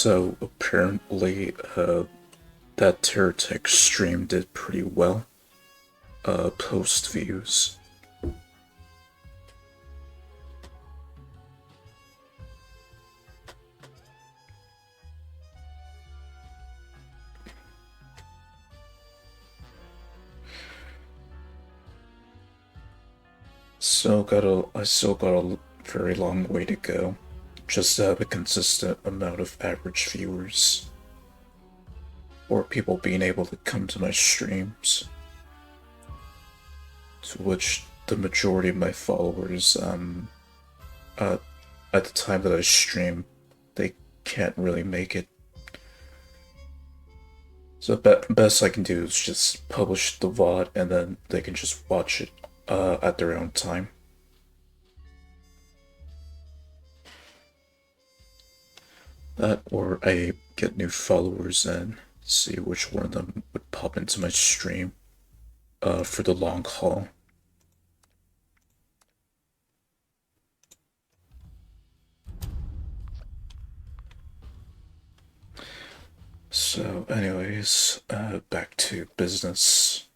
So apparently, that Terratech stream did pretty well. Post views. I still got a very long way to go, just to have a consistent amount of average viewers, or people being able to come to my streams, to which the majority of my followers, uh, at the time that I stream, they can't really make it. So best I can do is just publish the VOD and then they can just watch it at their own time. That or I get new followers and see which one of them would pop into my stream for the long haul. So anyways, back to business.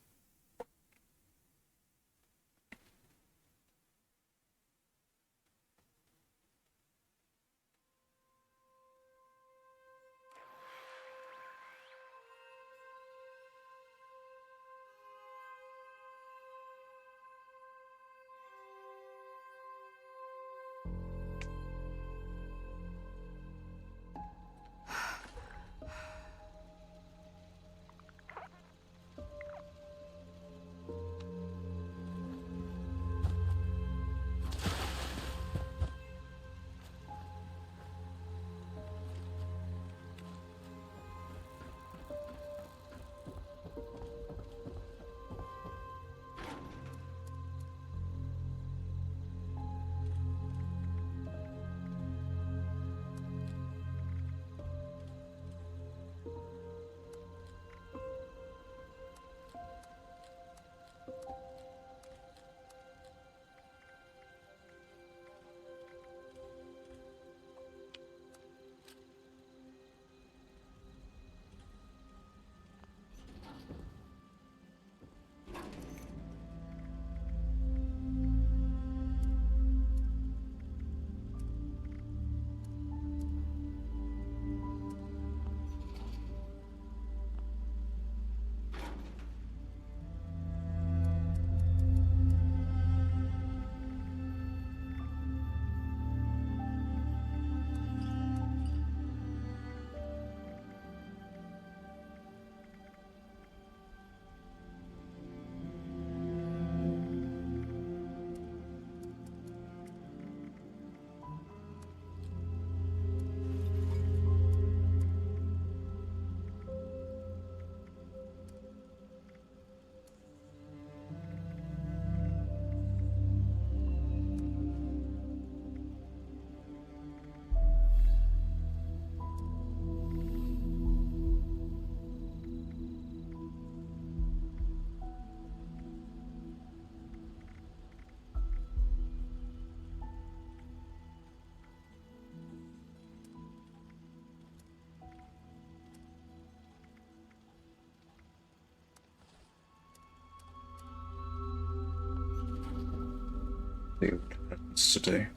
See what happens today.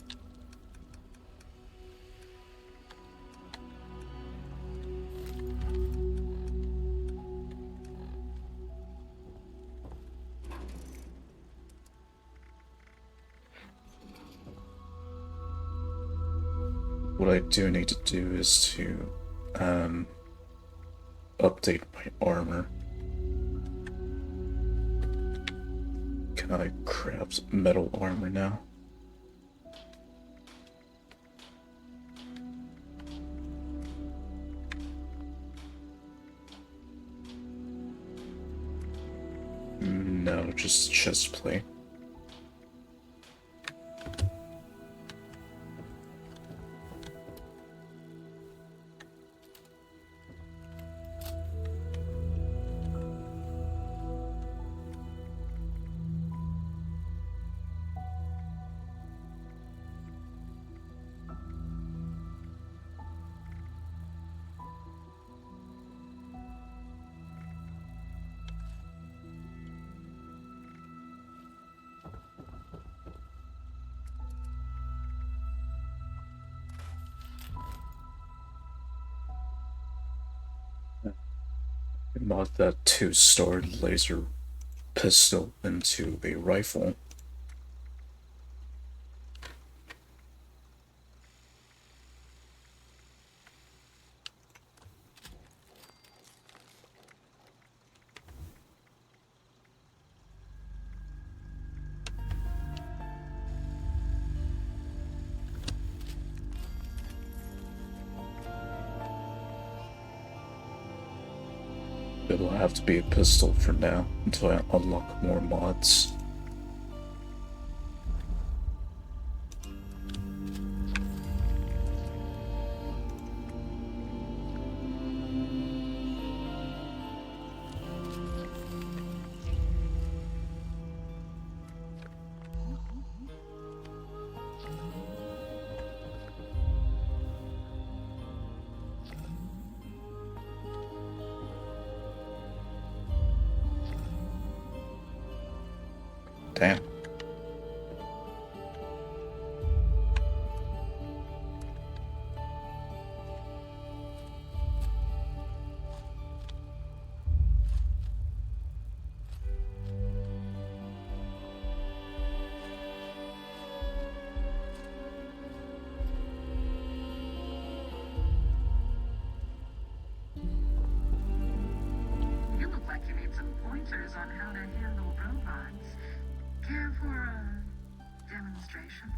What I do need to do is to update my armor. Can I craft metal armor now? No, just chest plate. Mod that 2-star laser pistol into a rifle. It'll have to be a pistol for now until I unlock more mods. Damn. You look like you need some pointers on how to handle robots. Care for a demonstration?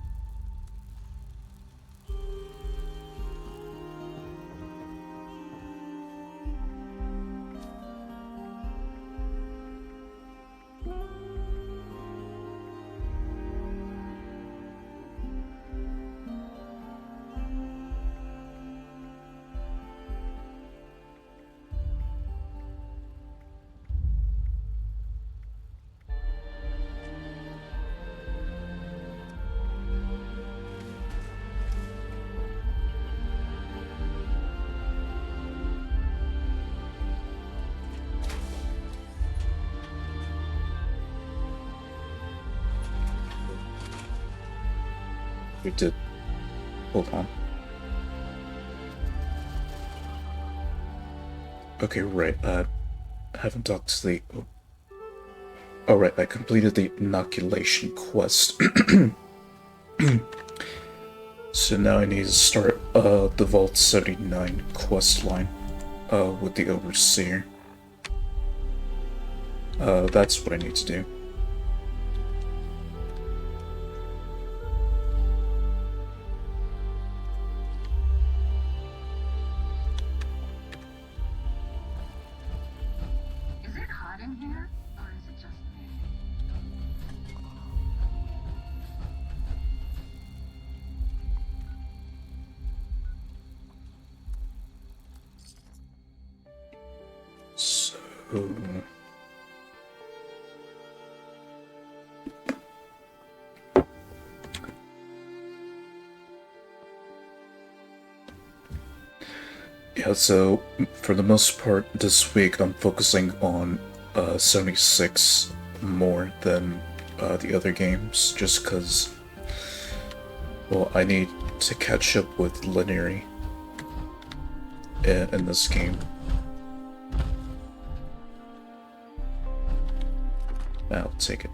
We did. Hold on. Okay, right. Haven't talked to the. Oh, right. I completed the inoculation quest. So now I need to start the Vault 79 quest line with the Overseer. That's what I need to do. Is it hot in here, or is it just me? So. Yeah, so for the most part this week I'm focusing on 76 more than the other games, just because, well, I need to catch up with Leniri in this game. I'll take it.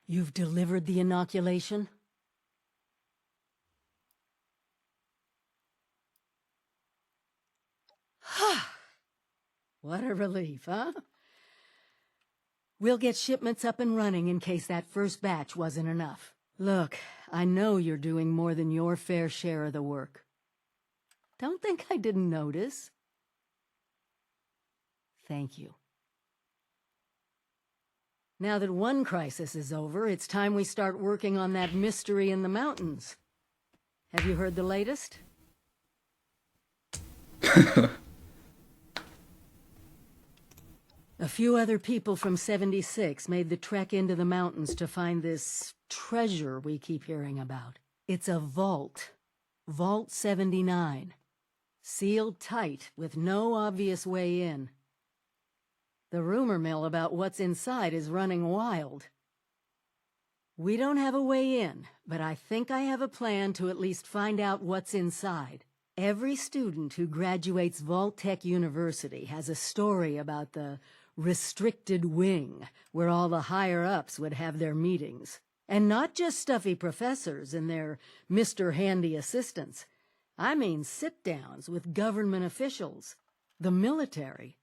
You've delivered the inoculation? What a relief, huh? We'll get shipments up and running in case that first batch wasn't enough. Look, I know you're doing more than your fair share of the work. Don't think I didn't notice. Thank you. Now that one crisis is over, it's time we start working on that mystery in the mountains. Have you heard the latest? A few other people from 76 made the trek into the mountains to find this treasure we keep hearing about. It's a vault. Vault 79. Sealed tight, with no obvious way in. The rumor mill about what's inside is running wild. We don't have a way in, but I think I have a plan to at least find out what's inside. Every student who graduates Vault Tech University has a story about the restricted wing, where all the higher-ups would have their meetings. And not just stuffy professors and their Mr. Handy assistants. I mean sit-downs with government officials, the military.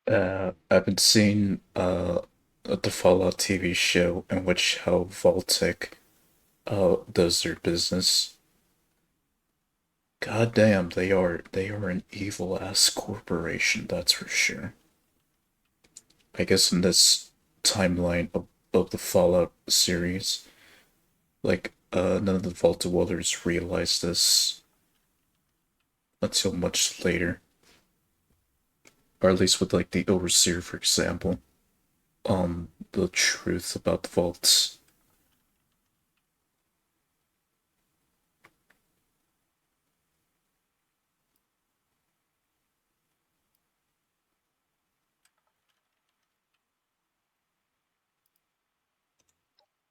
I've been seeing the Fallout TV show in which how Vaultec does their business. God damn, they are an evil ass corporation, that's for sure. I guess in this timeline of the Fallout series, like none of the Vault Dwellers realized this until much later. Or at least with like the Overseer, for example. The truth about the vaults.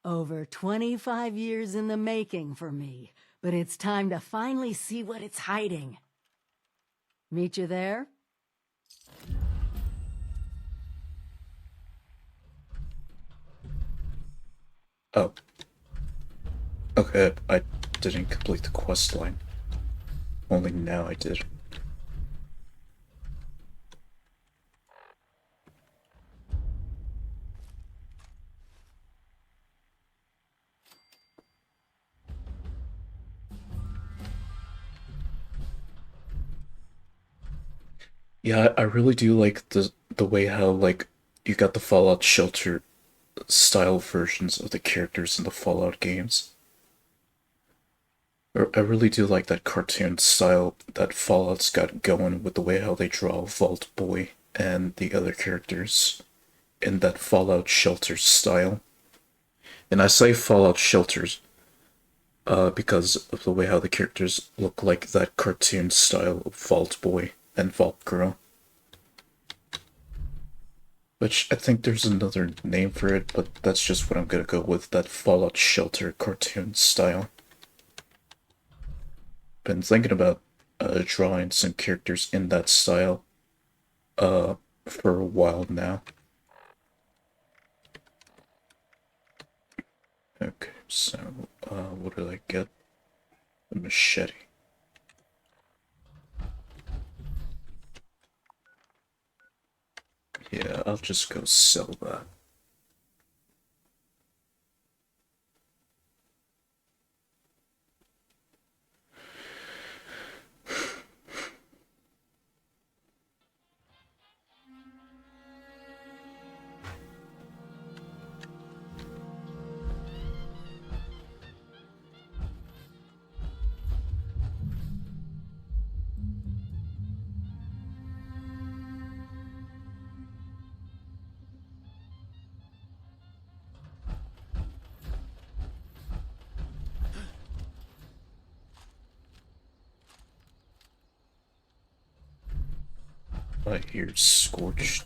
Over 25 years in the making for me, but it's time to finally see what it's hiding. Meet you there? Oh. Okay, I didn't complete the quest line. Only now I did. Yeah, I really do like the way how like you got the Fallout Shelter style versions of the characters in the Fallout games. I really do like that cartoon style that Fallout's got going with the way how they draw Vault Boy and the other characters in that Fallout Shelter style. And I say Fallout Shelters because of the way how the characters look like that cartoon style of Vault Boy and Vault Girl. Which I think there's another name for it, but that's just what I'm gonna go with, that Fallout Shelter cartoon style. Been thinking about drawing some characters in that style for a while now. Okay, so what did I get? A machete. Yeah, I'll just go sell that. I hear Scorched.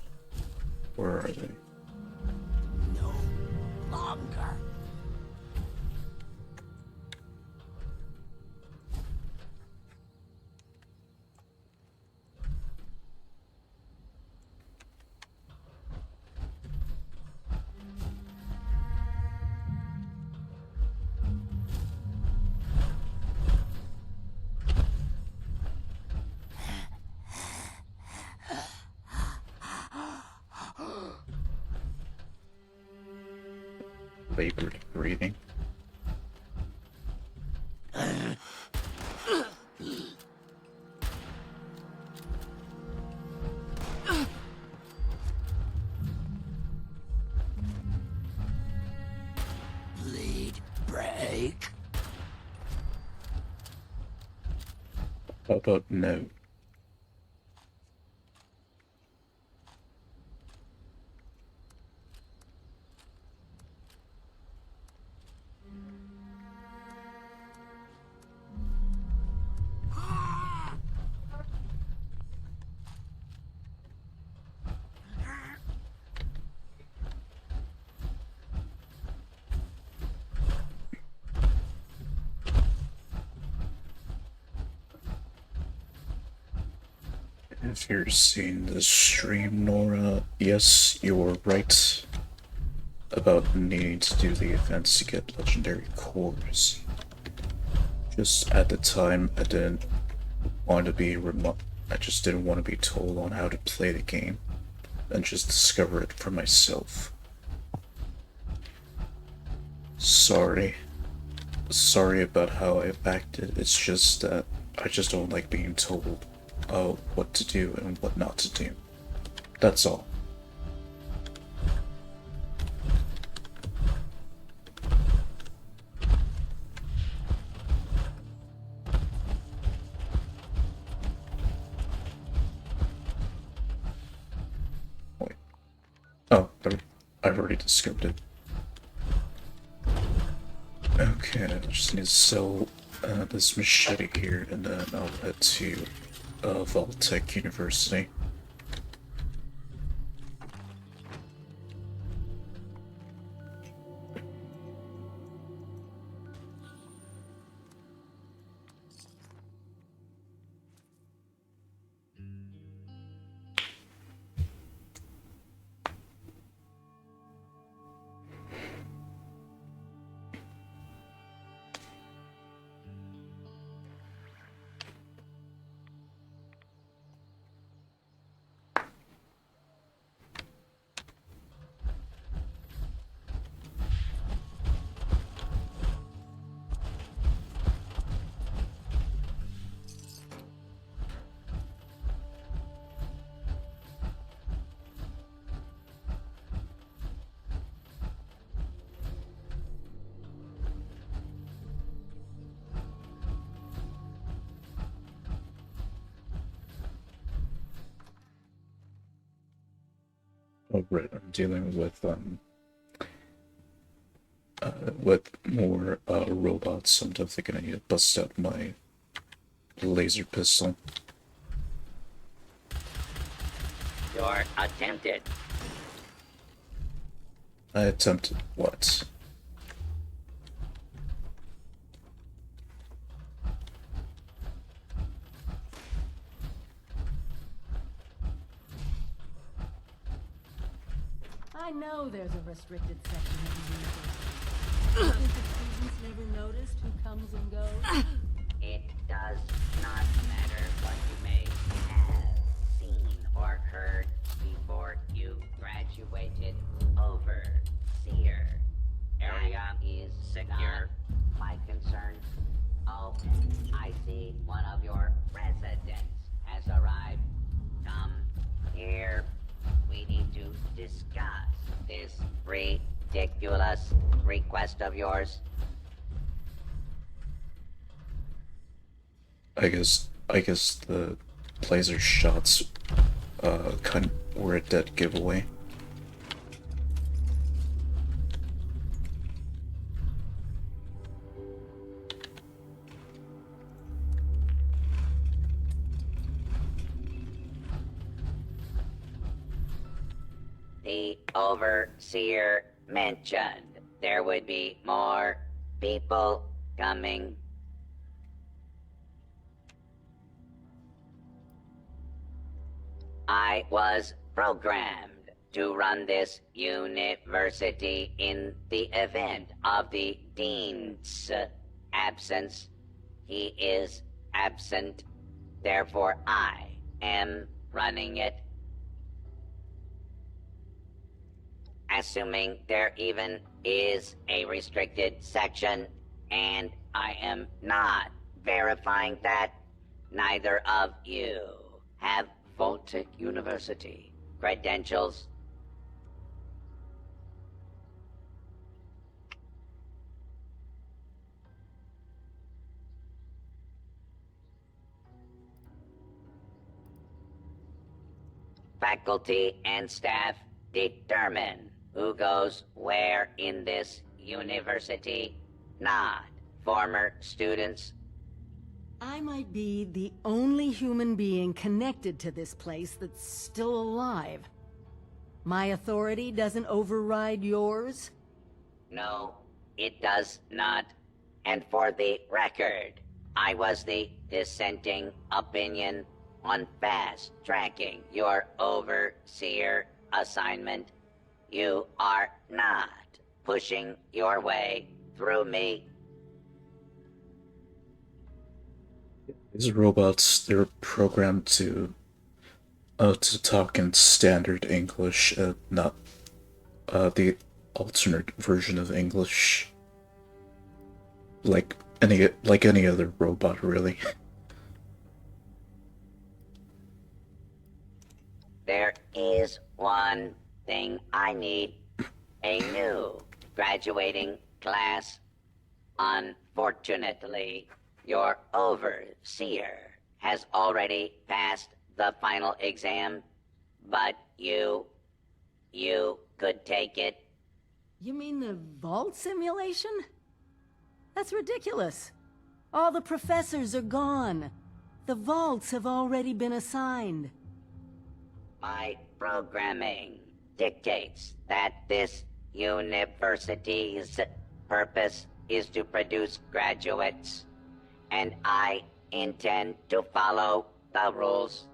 Where are they? No longer. Labored breathing. Bleed break. How about no? If you're seeing this stream, Nora, yes, you were right about needing to do the events to get legendary cores. Just at the time, I didn't want to be I just didn't want to be told on how to play the game, and just discover it for myself. Sorry. Sorry about how I acted. It's just that I just don't like being told what to do and what not to do. That's all. Wait. Oh, I've already discovered it. Okay, I just need to sell this machete here, and then I'll head to Voltech University. Oh, right, I'm dealing with more robots. I'm definitely gonna need to bust out my laser pistol. You're attempted. I attempted what? I know there's a restricted section of the university. Think the students never noticed who comes and goes? It does not matter what you may have seen or heard before you graduated. Overseer. Area is secure. My concern. Oh, I see one of your residents has arrived. Come here. We need to discuss this ridiculous request of yours. I guess the laser shots were a dead giveaway. The Overseer mentioned there would be more people coming. I was programmed to run this university in the event of the Dean's absence. He is absent, therefore I am running it. Assuming there even is a restricted section, and I am not verifying that, neither of you have Voltech University credentials. Faculty and staff determine who goes where in this university, not former students. I might be the only human being connected to this place that's still alive. My authority doesn't override yours? No, it does not. And for the record, I was the dissenting opinion. on fast tracking your overseer assignment. You are not pushing your way through me. These robots, they're programmed to talk in standard English, not the alternate version of English. Like any other robot, really. There is one thing I need. A new graduating class. Unfortunately, your overseer has already passed the final exam, but you could take it. You mean the vault simulation? That's ridiculous. All the professors are gone. The vaults have already been assigned. My programming dictates that this university's purpose is to produce graduates, and I intend to follow the rules.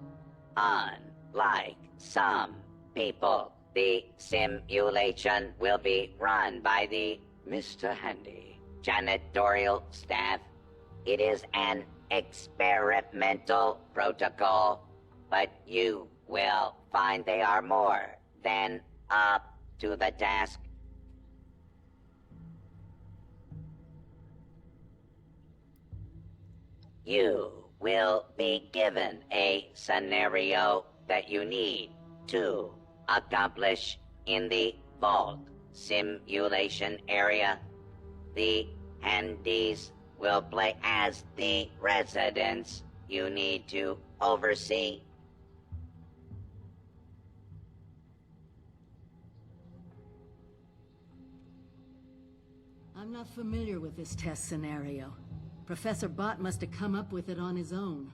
Unlike some people, the simulation will be run by the Mr. Handy janitorial staff. It is an experimental protocol, but you will find they are more than up to the task. You will be given a scenario that you need to accomplish in the vault simulation area. The handies will play as the residents you need to oversee. I'm not familiar with this test scenario. Professor Bott must have come up with it on his own.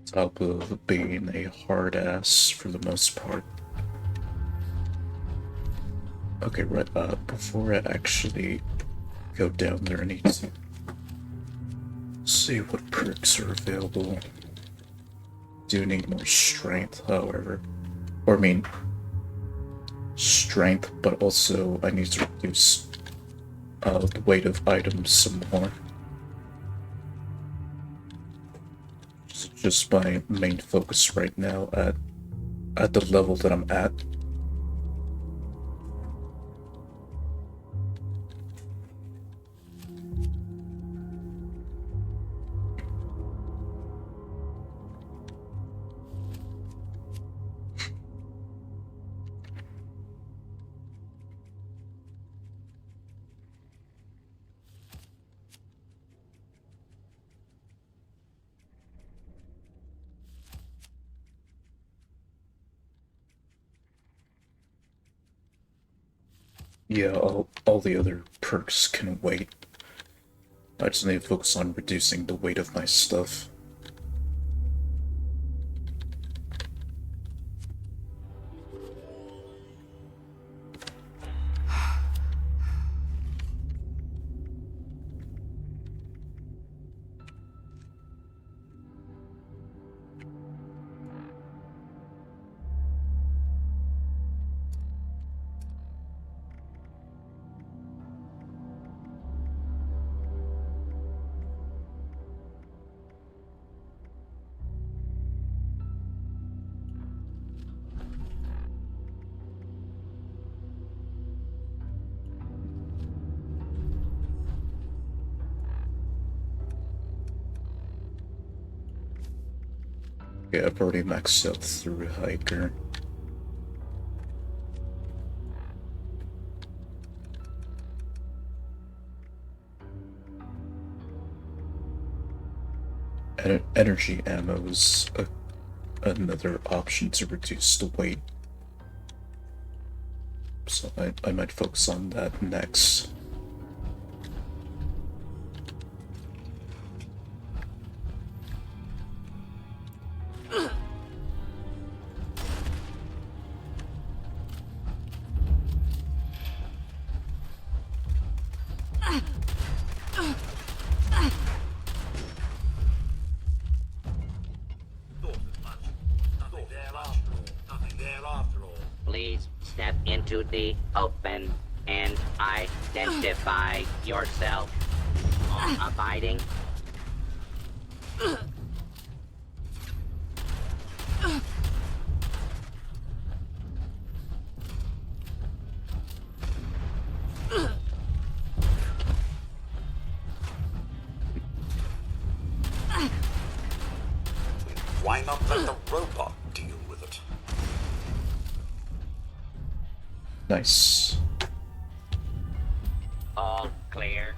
Top of being a hard ass for the most part. Okay, right, before I actually go down there, I need to see what perks are available. Do need more strength, however. Or, I mean, strength, but also I need to reduce the weight of items some more. Just my main focus right now at the level that I'm at. Yeah, all the other perks can wait. I just need to focus on reducing the weight of my stuff. Yeah, I've already maxed out through Hiker. Energy ammo is another option to reduce the weight. So I might focus on that next. there after all. Please step into the open and identify yourself. All abiding. Why not let the robot deal with it? Nice. All clear.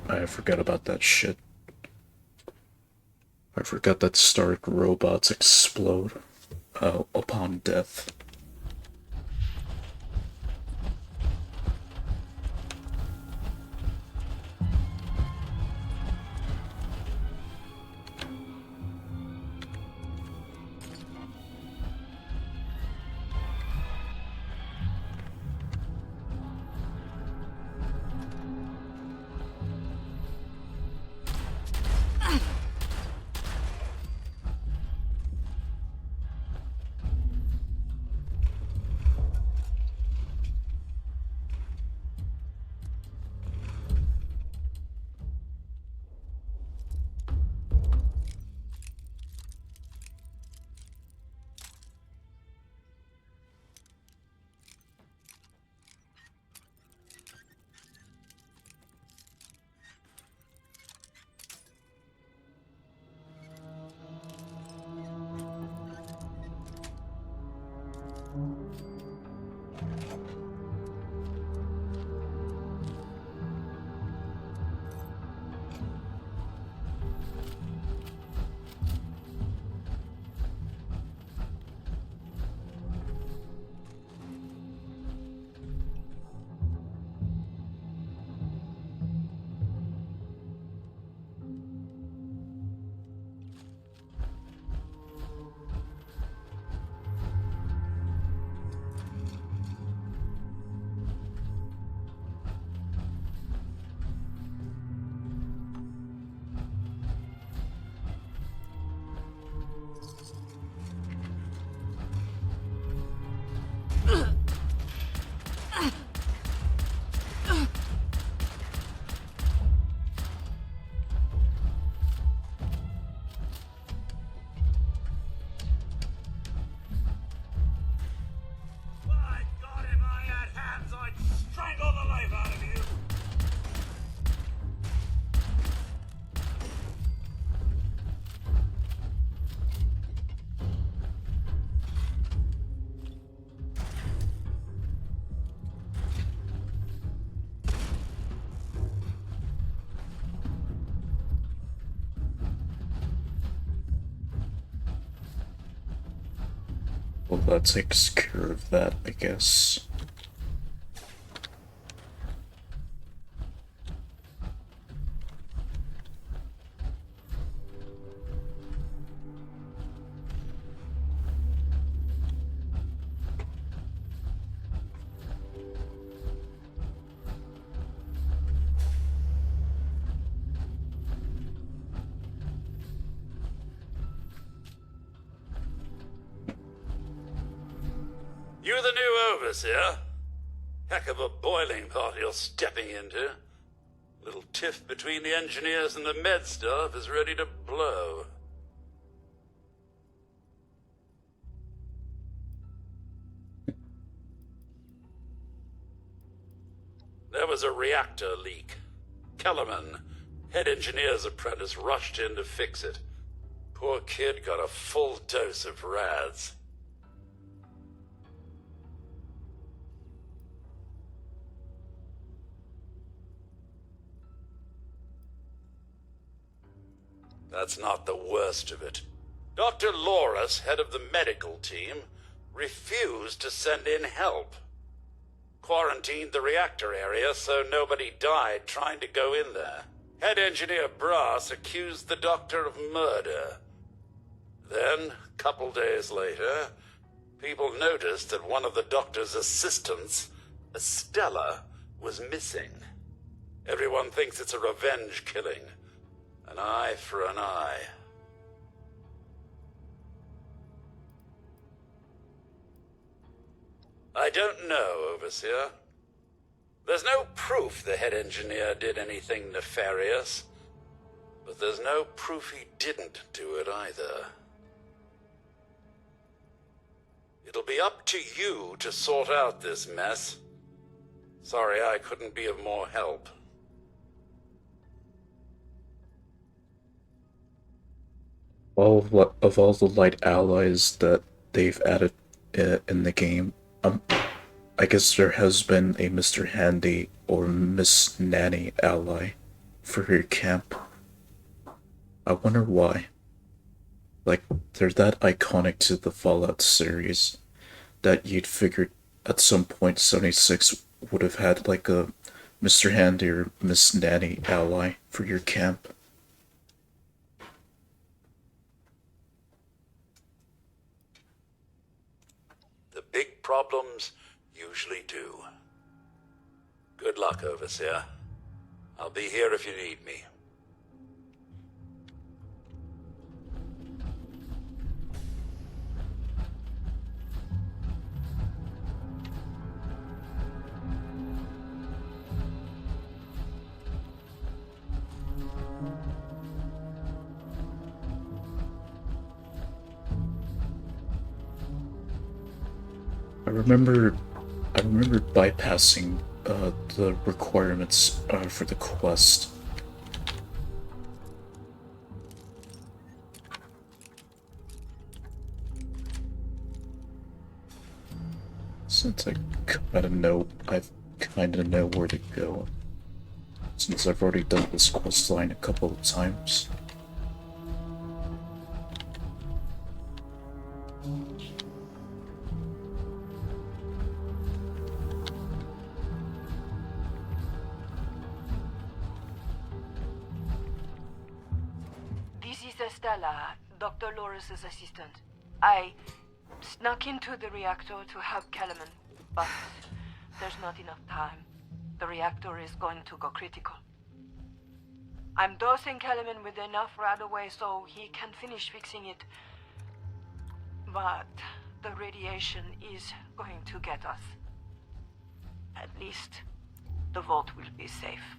I forgot about that shit. I forgot that Stark robots explode upon death. My God, if I had hands, I'd strangle the life out of you! Well, that takes care of that, I guess. You the new overseer? Heck of a boiling pot you're stepping into. Little tiff between the engineers and the med staff is ready to blow. There was a reactor leak. Kellerman, head engineer's apprentice, rushed in to fix it. Poor kid got a full dose of rads. That's not the worst of it. Dr. Loris, head of the medical team, refused to send in help. Quarantined the reactor area so nobody died trying to go in there. Head engineer Brass accused the doctor of murder. Then, a couple days later, people noticed that one of the doctor's assistants, Estella, was missing. Everyone thinks it's a revenge killing. An eye for an eye. I don't know, Overseer. There's no proof the head engineer did anything nefarious, but there's no proof he didn't do it either. It'll be up to you to sort out this mess. Sorry I couldn't be of more help. Of all the light allies that they've added in the game, I guess there has been a Mr. Handy or Miss Nanny ally for your camp. I wonder why. Like, they're that iconic to the Fallout series that you'd figured at some point 76 would have had like a Mr. Handy or Miss Nanny ally for your camp. The big problems usually do. Good luck, Overseer. I'll be here if you need me. I remember bypassing the requirements for the quest. Since I kind of know where to go. Since I've already done this quest line a couple of times. This is Estella, Dr. Loris's assistant. I snuck into the reactor to help Kellerman, but there's not enough time. The reactor is going to go critical. I'm dosing Kellerman with enough right away so he can finish fixing it. But the radiation is going to get us. At least the vault will be safe.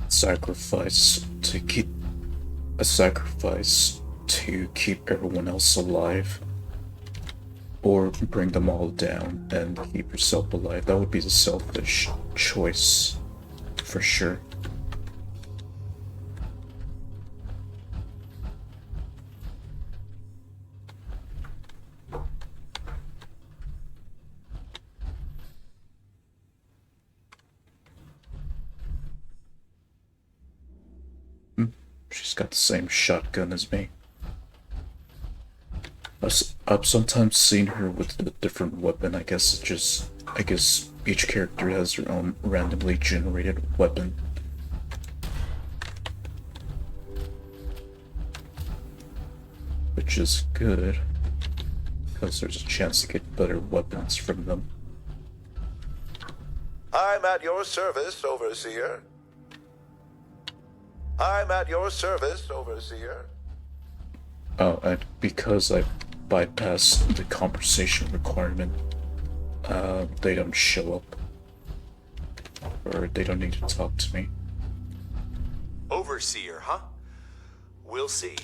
Sacrifice to keep everyone else alive, or bring them all down and keep yourself alive. That would be the selfish choice, for sure. She's got the same shotgun as me. I've sometimes seen her with a different weapon. I guess each character has their own randomly generated weapon. Which is good, because there's a chance to get better weapons from them. I'm at your service, Overseer. I'm at your service, Overseer. Oh, and because I bypassed the conversation requirement, they don't show up. Or they don't need to talk to me. Overseer, huh? We'll see.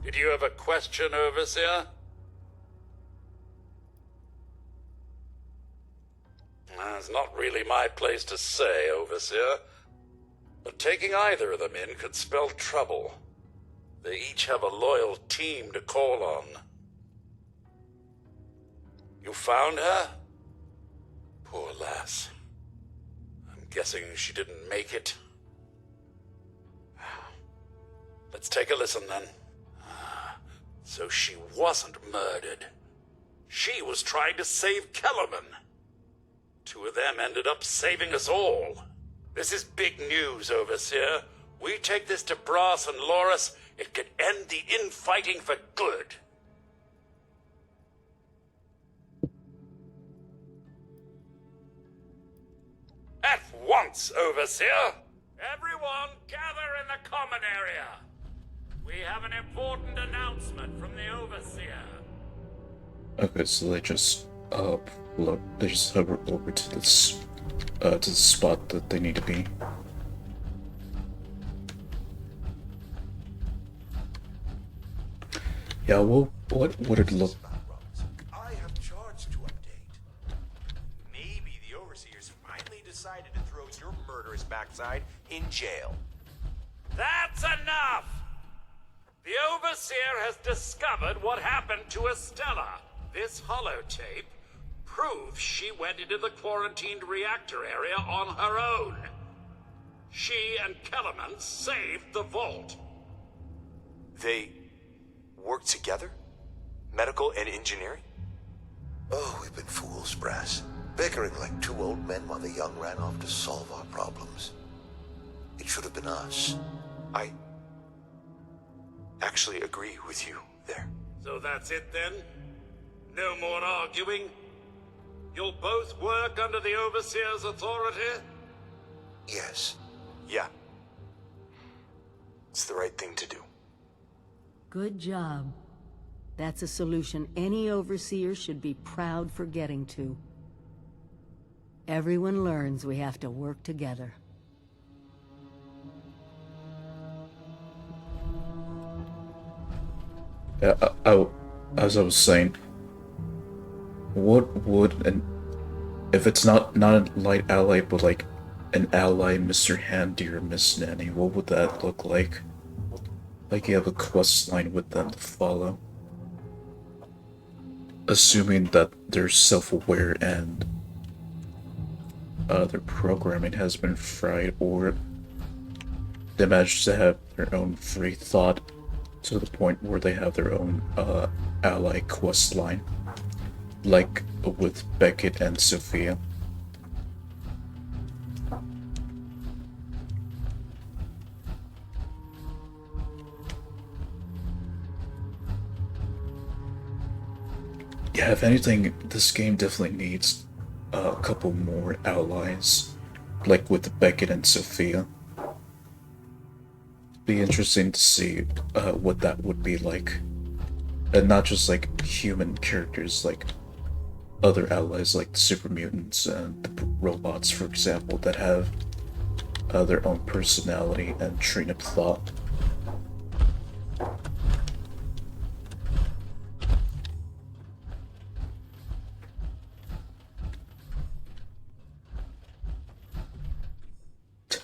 Did you have a question, Overseer? It's not really my place to say, Overseer. But taking either of them in could spell trouble. They each have a loyal team to call on. You found her? Poor lass. I'm guessing she didn't make it. Let's take a listen then. So she wasn't murdered. She was trying to save Kellerman. Two of them ended up saving us all. This is big news, Overseer. We take this to Brass and Loris, it could end the infighting for good. At once, Overseer! Everyone gather in the common area. We have an important announcement from the Overseer. Okay, so they just hover over to this to the spot that they need to be. Yeah, well, what would it look? I have charts to update. Maybe the Overseers finally decided to throw your murderous backside in jail. That's enough! The Overseer has discovered what happened to Estella. This holotape proves she went into the quarantined reactor area on her own. She and Kellerman saved the vault. They work together? Medical and engineering? Oh, we've been fools, Brass. Bickering like two old men while the young ran off to solve our problems. It should have been us. I actually agree with you there. So that's it then? No more arguing? You'll both work under the Overseer's authority? Yes. Yeah. It's the right thing to do. Good job. That's a solution any overseer should be proud for getting to. Everyone learns we have to work together. As I was saying, what would if it's not a light ally, but like an ally, Mr. Handy or Miss Nanny, what would that look like? Like you have a quest line with them to follow. Assuming that they're self-aware and their programming has been fried, or they manage to have their own free thought to the point where they have their own ally quest line, like with Beckett and Sophia. Yeah, if anything, this game definitely needs a couple more allies, like with Beckett and Sophia. Be interesting to see what that would be like, and not just like human characters, like other allies like the super mutants and the robots, for example, that have their own personality and train of thought.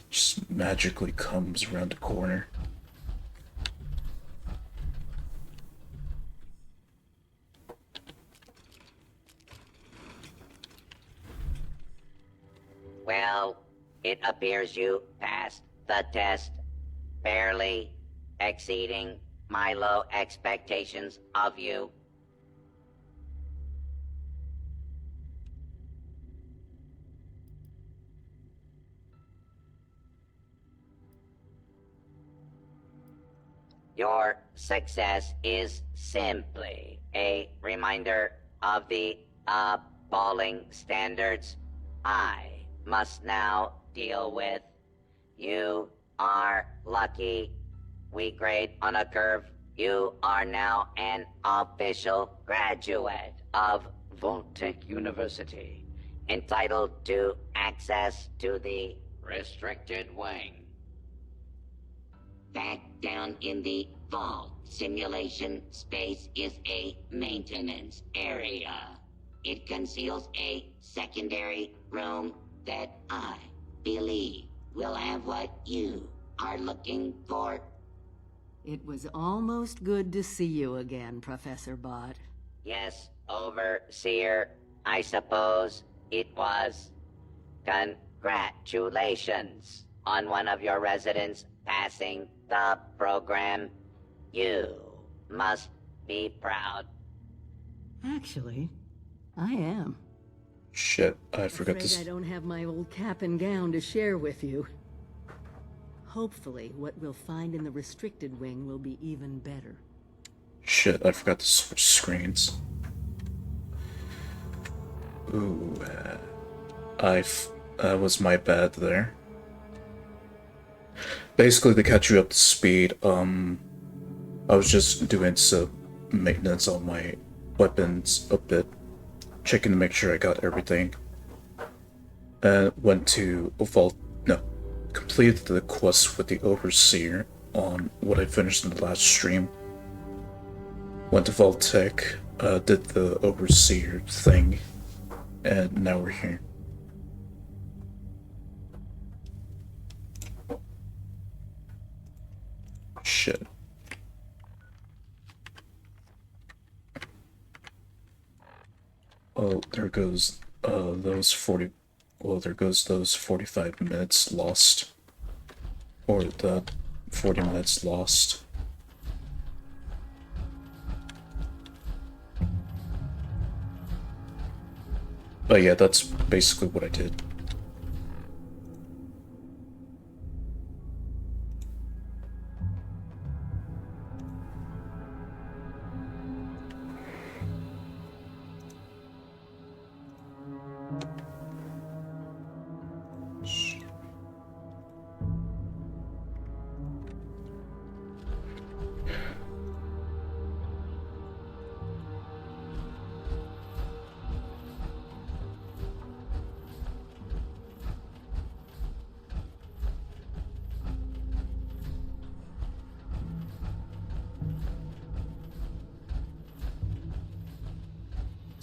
Just magically comes around the corner. Well, it appears you passed the test, barely exceeding my low expectations of you. Your success is simply a reminder of the appalling standards I must now deal with. You are lucky. We grade on a curve. You are now an official graduate of Voltech University, entitled to access to the restricted wing. Back down in the vault, simulation space is a maintenance area. It conceals a secondary room that I believe will have what you are looking for. It was almost good to see you again, Professor Bott. Yes, Overseer, I suppose it was. Congratulations on one of your residents passing the program. You must be proud. Actually, I am. Shit, I forgot Afraid this. I don't have my old cap and gown to share with you. Hopefully, what we'll find in the restricted wing will be even better. Shit, I forgot to switch screens. Ooh, that was my bad there. Basically, to catch you up to speed, I was just doing some maintenance on my weapons a bit, checking to make sure I got everything. And went to completed the quest with the Overseer on what I finished in the last stream. Went to Vault-Tec, did the Overseer thing, and now we're here. Shit. Oh, there goes those 40. Well, there goes those 45 minutes lost. Or the 40 minutes lost. But yeah, that's basically what I did.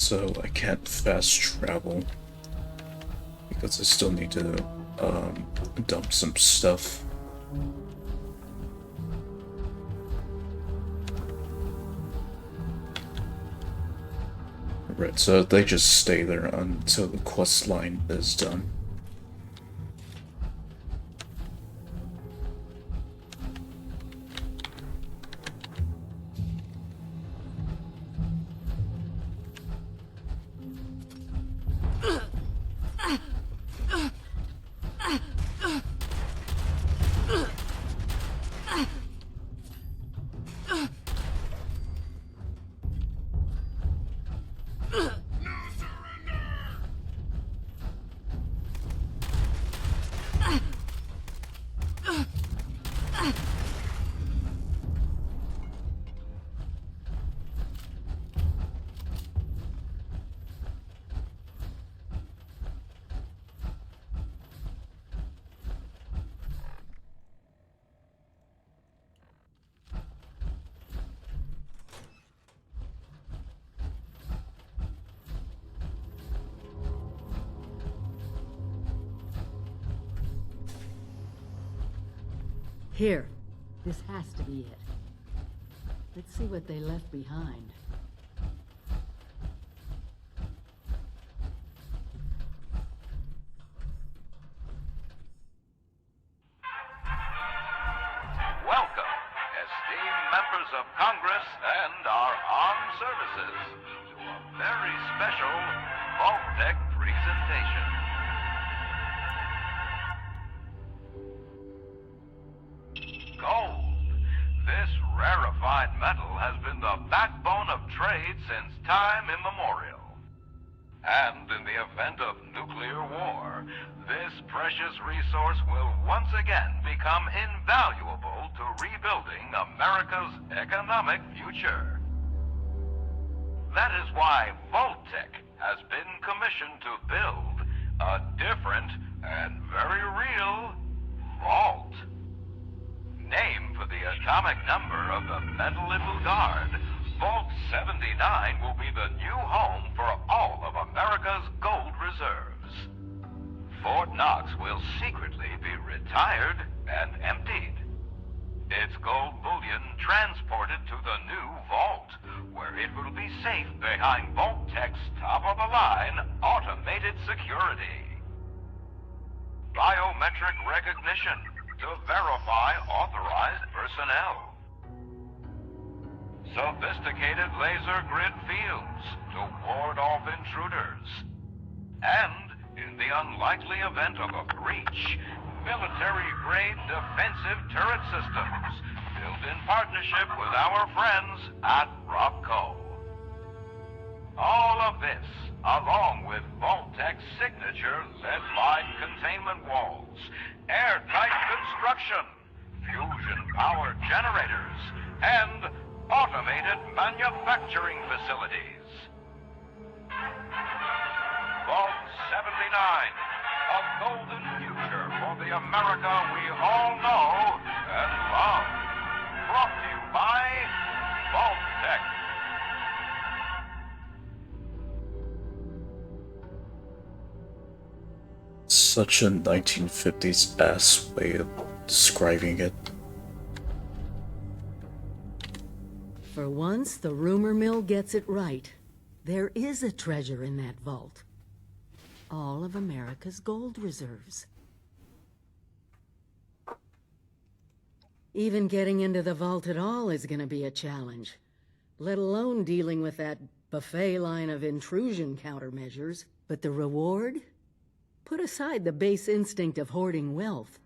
So I can't fast travel because I still need to dump some stuff. Right, so they just stay there until the quest line is done. Here. This has to be it. Let's see what they left behind. Welcome, esteemed members of Congress and our armed services, to a very special Vault-Tec presentation. Gold. This rarefied metal has been the backbone of trade since time immemorial. And in the event of nuclear war, this precious resource will once again become invaluable to rebuilding America's economic future. That is why Vault-Tec has been commissioned to build a different and very real vault. Named for the atomic number of the metal it will guard, Vault 79 will be the new home for all of America's gold reserves. Fort Knox will secretly be retired and emptied. its gold bullion transported to the new vault, where it will be safe behind Vault-Tech's top-of-the-line automated security. Biometric recognition to verify authorized personnel. Sophisticated laser grid fields to ward off intruders. And, in the unlikely event of a breach, military-grade defensive turret systems built in partnership with our friends at Rocco. All of this, along with Vault-Tech's signature lead-lined containment walls, airtight construction, fusion-powered generators, and automated manufacturing facilities. Vault 79, a golden future for the America we all know and love. Brought to you by Vault-Tech. Such a 1950s ass way of describing it. For once, the rumor mill gets it right. There is a treasure in that vault. All of America's gold reserves. Even getting into the vault at all is gonna be a challenge, let alone dealing with that buffet line of intrusion countermeasures. But the reward? Put aside the base instinct of hoarding wealth.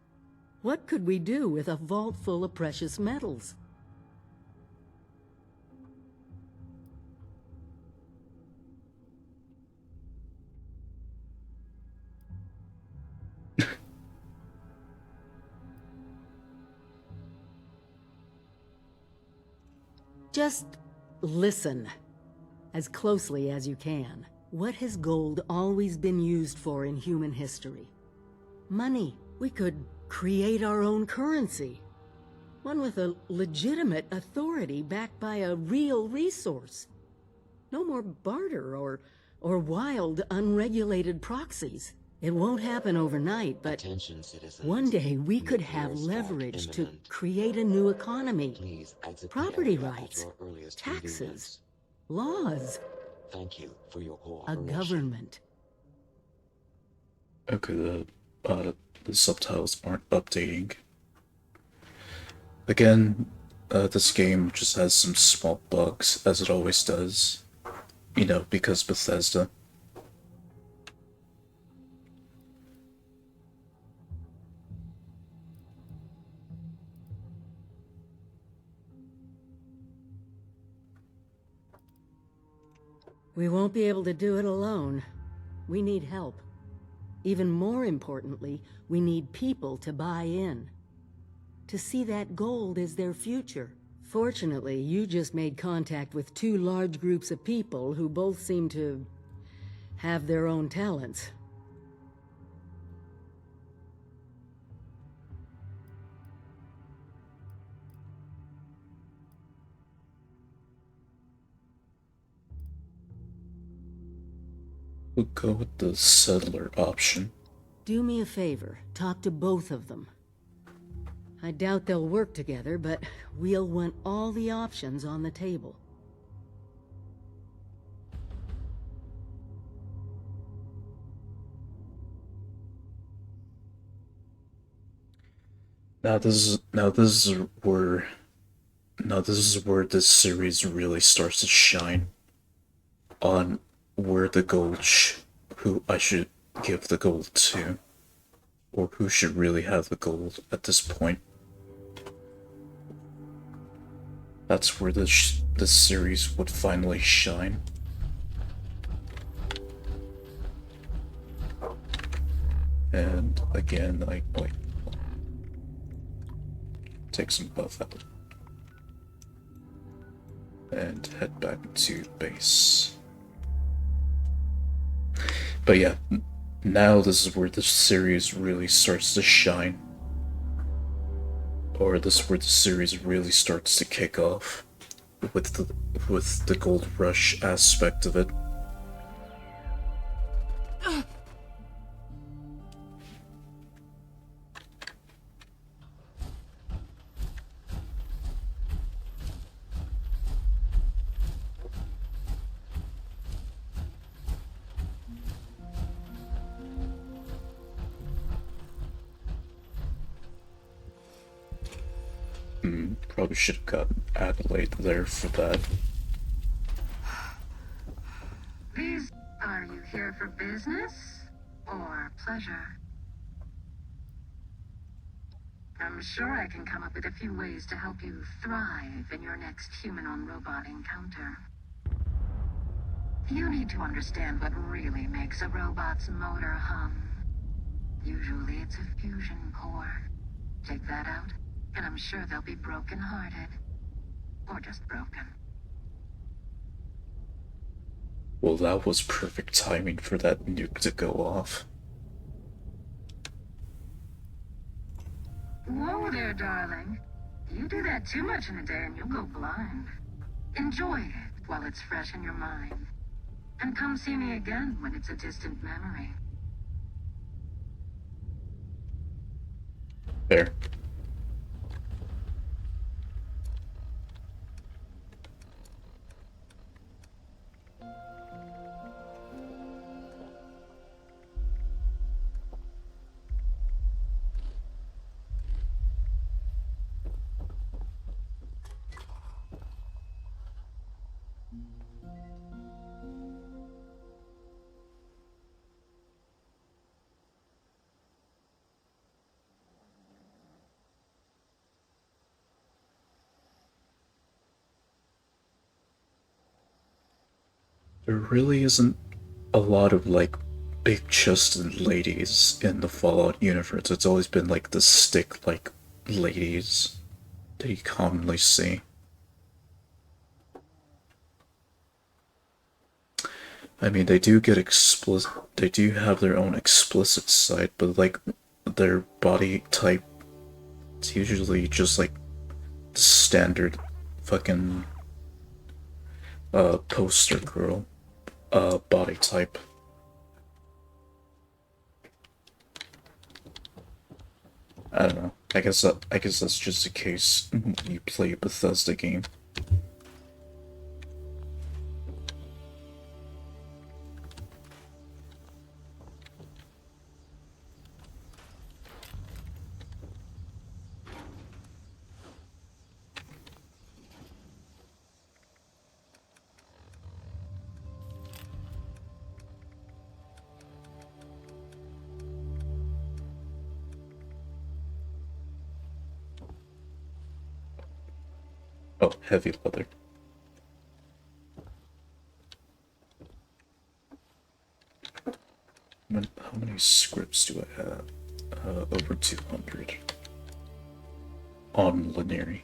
What could we do with a vault full of precious metals? Just listen, as closely as you can. What has gold always been used for in human history? Money. We could create our own currency. One with a legitimate authority backed by a real resource. No more barter or wild, unregulated proxies. It won't happen overnight, but one day we could have leverage to create a new economy. Property rights, taxes, laws. Thank you for your a government. Okay, the subtitles aren't updating. Again, this game just has some small bugs, as it always does. You know, because Bethesda. We won't be able to do it alone. We need help. Even more importantly, we need people to buy in. To see that gold as their future. Fortunately, you just made contact with two large groups of people who both seem to have their own talents. We'll go with the settler option. Do me a favor, talk to both of them. I doubt they'll work together, but we'll want all the options on the table. Now this is where this series really starts to shine on where the gold who I should give the gold to, or who should really have the gold at this point. That's where this series would finally shine. And again, I take some buff out and head back to base. But yeah, now this is where the series really starts to shine. Or this is where the series really starts to kick off with the gold rush aspect of it. Probably should have gotten Adelaide there for that. Are you here for business or pleasure? I'm sure I can come up with a few ways to help you thrive in your next human-on-robot encounter. You need to understand what really makes a robot's motor hum. Usually it's a fusion core. Take that out, and I'm sure they'll be broken-hearted. Or just broken. Well, that was perfect timing for that nuke to go off. Whoa there, darling. You do that too much in a day and you'll go blind. Enjoy it while it's fresh in your mind. And come see me again when it's a distant memory. There. There really isn't a lot of like big chested ladies in the Fallout universe. It's always been like the stick like ladies that you commonly see. I mean, they do get explicit. They do have their own explicit side, but like their body type, it's usually just like the standard fucking poster girl body type. I don't know. I guess that's just the case when you play a Bethesda game. Oh, heavy leather. How many scripts do I have? Over 200 on Leniri.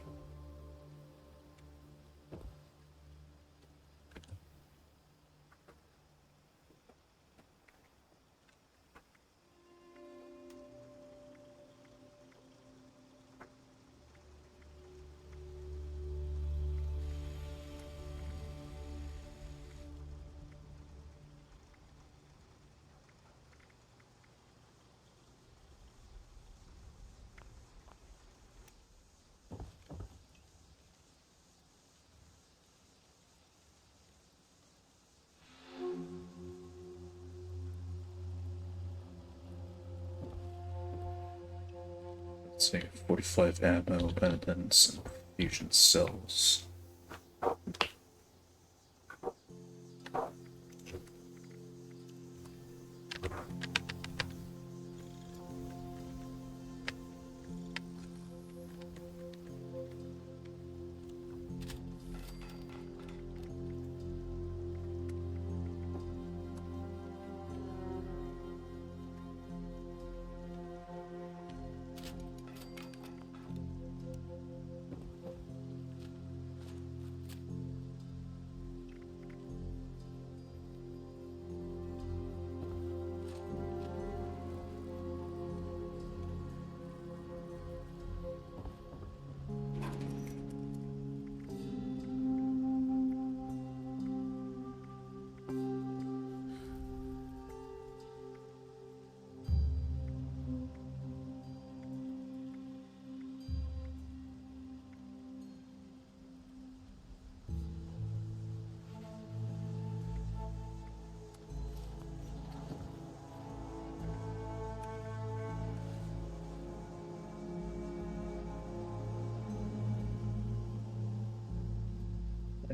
Let's say 45 ammo and then some fusion cells.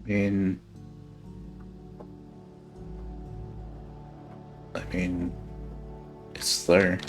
mean... it's there.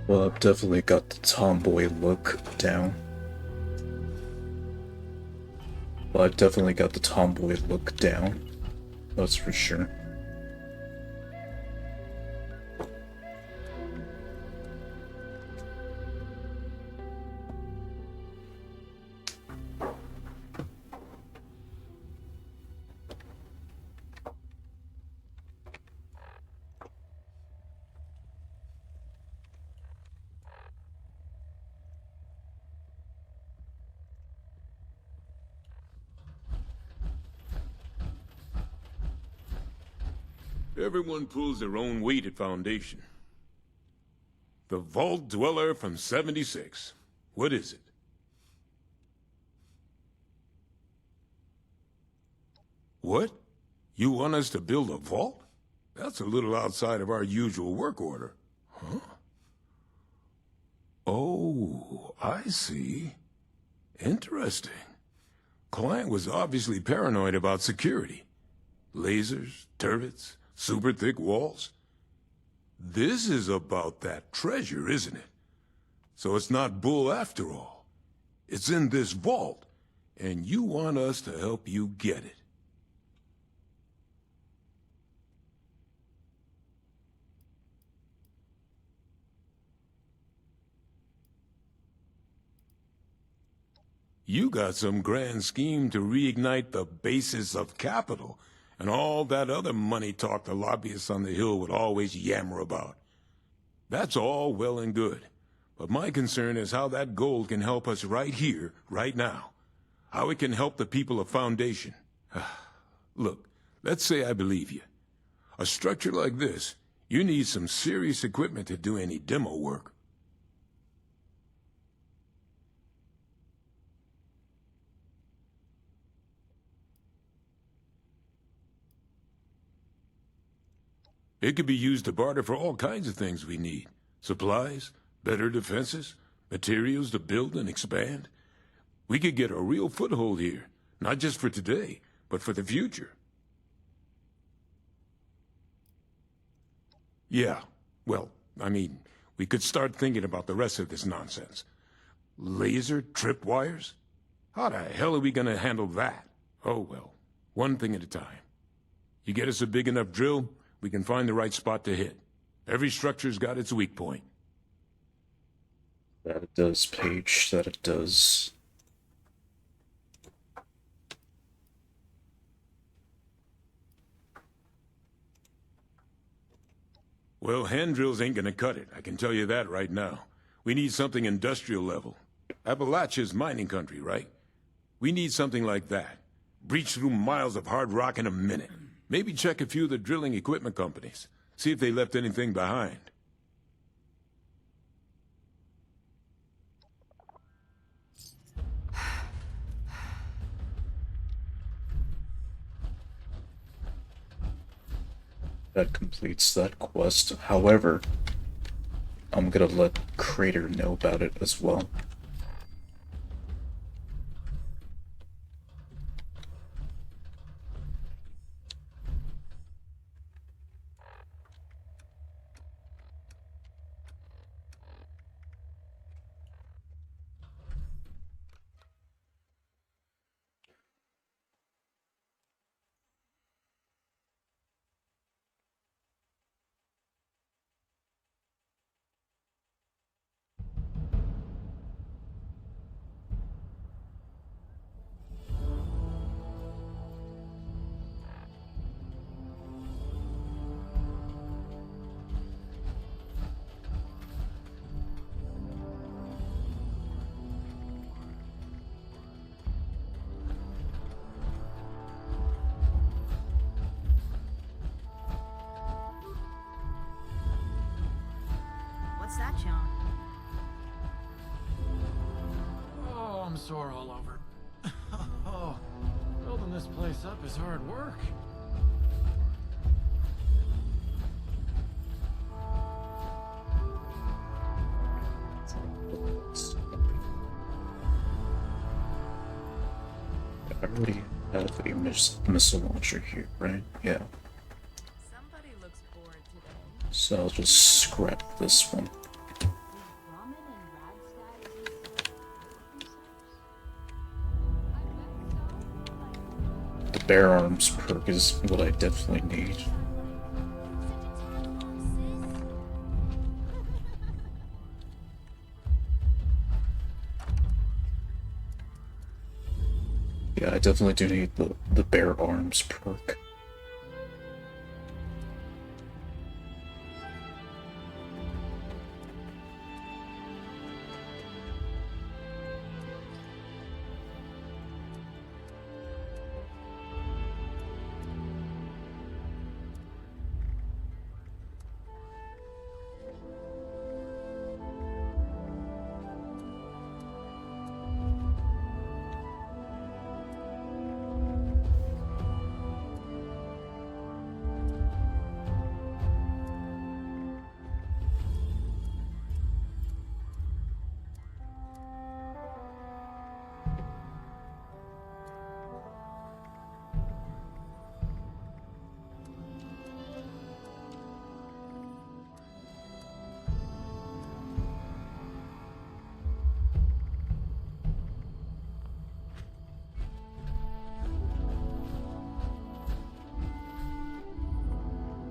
Well, I've definitely got the tomboy look down. That's for sure. Everyone pulls their own weight at Foundation. The Vault Dweller from 76. What is it? What? You want us to build a vault? That's a little outside of our usual work order. Huh? Oh, I see. Interesting. Client was obviously paranoid about security. Lasers, turrets, super thick walls. This is about that treasure, isn't it? So it's not bull after all. It's in this vault, and you want us to help you get it. You got some grand scheme to reignite the basis of capital, and all that other money talk the lobbyists on the Hill would always yammer about. That's all well and good, but my concern is how that gold can help us right here, right now. How it can help the people of Foundation. Look, let's say I believe you. A structure like this, you need some serious equipment to do any demo work. It could be used to barter for all kinds of things we need. Supplies, better defenses, materials to build and expand. We could get a real foothold here, not just for today, but for the future. Yeah, well, we could start thinking about the rest of this nonsense. Laser tripwires? How the hell are we gonna handle that? Oh well, one thing at a time. You get us a big enough drill, we can find the right spot to hit. Every structure's got its weak point. That it does, Paige, that it does. Well, hand drills ain't gonna cut it, I can tell you that right now. We need something industrial level. Appalachia's mining country, right? We need something like that. Breach through miles of hard rock in a minute. Maybe check a few of the drilling equipment companies. See if they left anything behind. That completes that quest. However, I'm gonna let Crater know about it as well. that, John? Oh, I'm sore all over. Oh, building this place up is hard work. I already have a missile launcher here, right? Yeah. Somebody looks bored today. So I'll just scrap this one. The bear arms perk is what I definitely need. Yeah, I definitely do need the bear arms perk.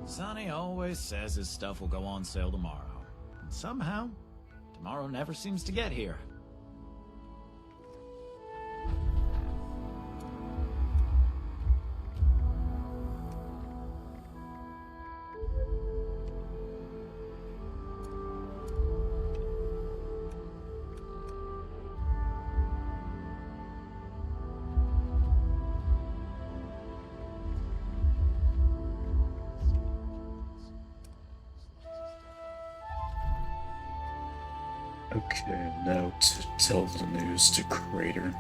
Sonny always says his stuff will go on sale tomorrow. And somehow, tomorrow never seems to get here. Okay, now to tell the news to Crater.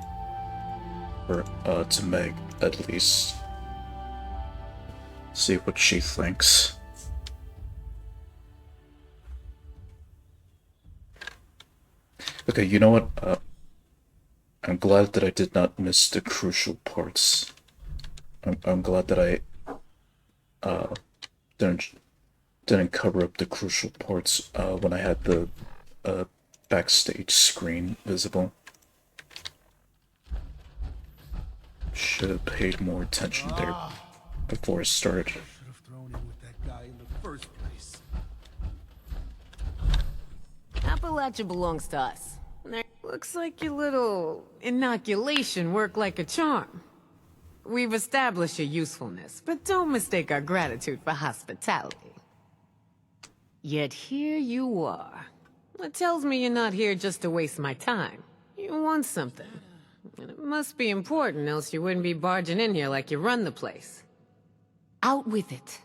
Or, to Meg, at least. See what she thinks. Okay, you know what? I'm glad that I did not miss the crucial parts. I'm glad that I, didn't cover up the crucial parts, when I had the, backstage screen visible. Should have paid more attention there before I started. Should have thrown in with that guy in the first place. Appalachia belongs to us. Looks like your little inoculation worked like a charm. We've established your usefulness, but don't mistake our gratitude for hospitality. Yet here you are. It tells me you're not here just to waste my time. You want something. And it must be important, else you wouldn't be barging in here like you run the place. Out with it.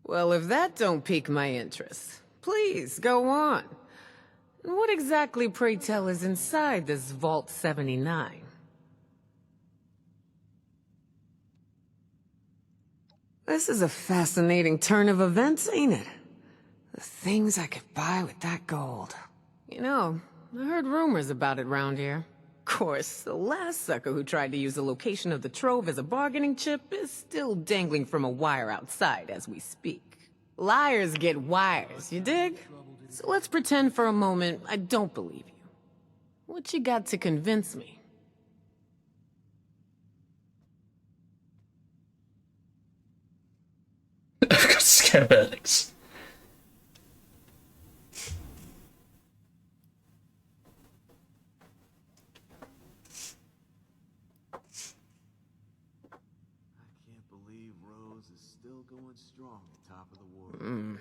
Well, if that don't pique my interest, please, go on. What exactly, pray tell, is inside this Vault 79? This is a fascinating turn of events, ain't it? The things I could buy with that gold. You know, I heard rumors about it round here. Of course, the last sucker who tried to use the location of the trove as a bargaining chip is still dangling from a wire outside as we speak. Liars get wires, you dig? So let's pretend for a moment I don't believe you. What you got to convince me? I've got schematics.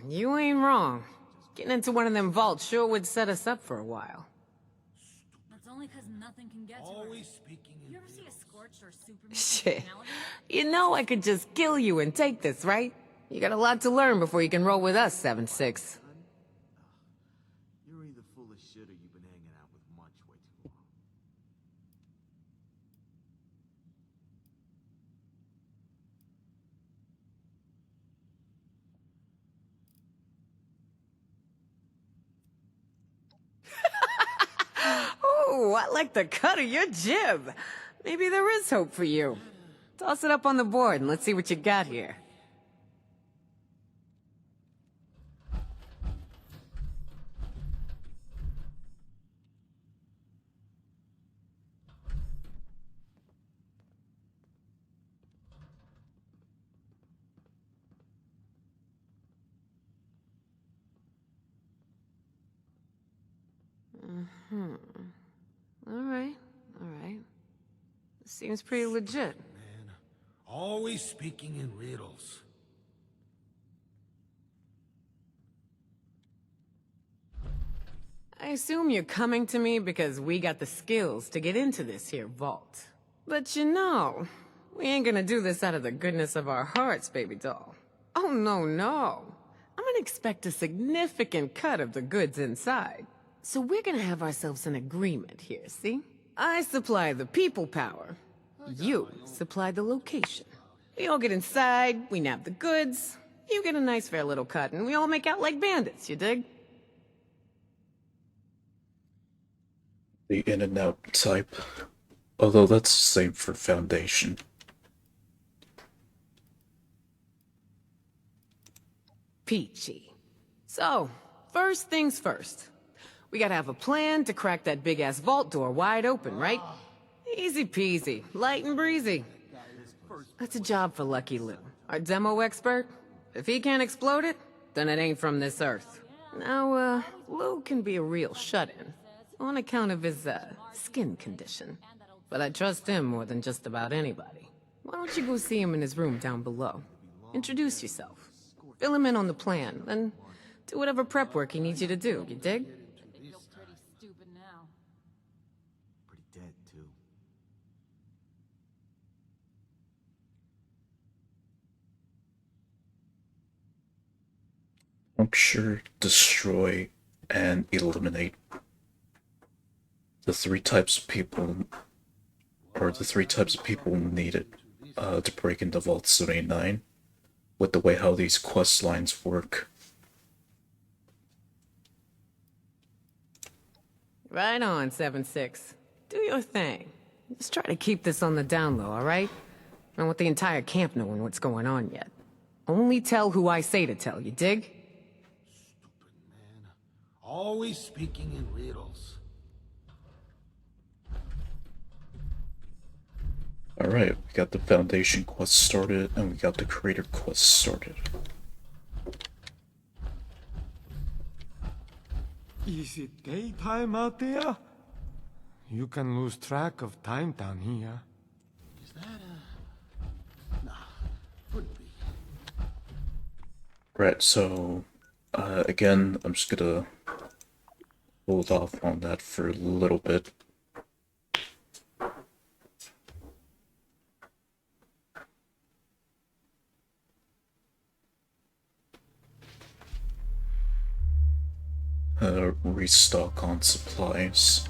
You ain't wrong. Getting into one of them vaults sure would set us up for a while. only because nothing can get to her. Always speaking in You ever see a scorched or super Shit. personality? You know I could just kill you and take this, right? You got a lot to learn before you can roll with us, 7-6. You're either full of shit or you've been hanging out with Munch way too long. Oh, I like the cut of your jib. Maybe there is hope for you. Toss it up on the board and let's see what you got here. All right. Seems pretty legit. Man, always speaking in riddles. I assume you're coming to me because we got the skills to get into this here vault. But you know, we ain't gonna do this out of the goodness of our hearts, baby doll. Oh, no. I'm gonna expect a significant cut of the goods inside. So we're gonna have ourselves an agreement here, see? I supply the people power. You supply the location. We all get inside, we nab the goods, you get a nice fair little cut, and we all make out like bandits, you dig? The in and out type. Although that's the same for Foundation. Peachy. So, first things first. We gotta have a plan to crack that big-ass vault door wide open, right? Easy peasy, light and breezy. That's a job for Lucky Lou, our demo expert. If he can't explode it, then it ain't from this earth. Now, Lou can be a real shut-in, on account of his, skin condition. But I trust him more than just about anybody. Why don't you go see him in his room down below? Introduce yourself. Fill him in on the plan, then do whatever prep work he needs you to do, you dig? They feel pretty stupid now. Pretty dead, too. Puncture, destroy, and eliminate. The three types of people needed to break into Vault 79 with the way how these quest lines work. Right on, 7-6. Do your thing. Just try to keep this on the down low, alright? I don't want the entire camp knowing what's going on yet. Only tell who I say to tell, you dig? Stupid man. Always speaking in riddles. Alright, we got the Foundation quest started, and we got the Creator quest started. Is it daytime out there? You can lose track of time down here. Is that Nah, couldn't be. Right, so, again, I'm just gonna hold off on that for a little bit. Restock on supplies.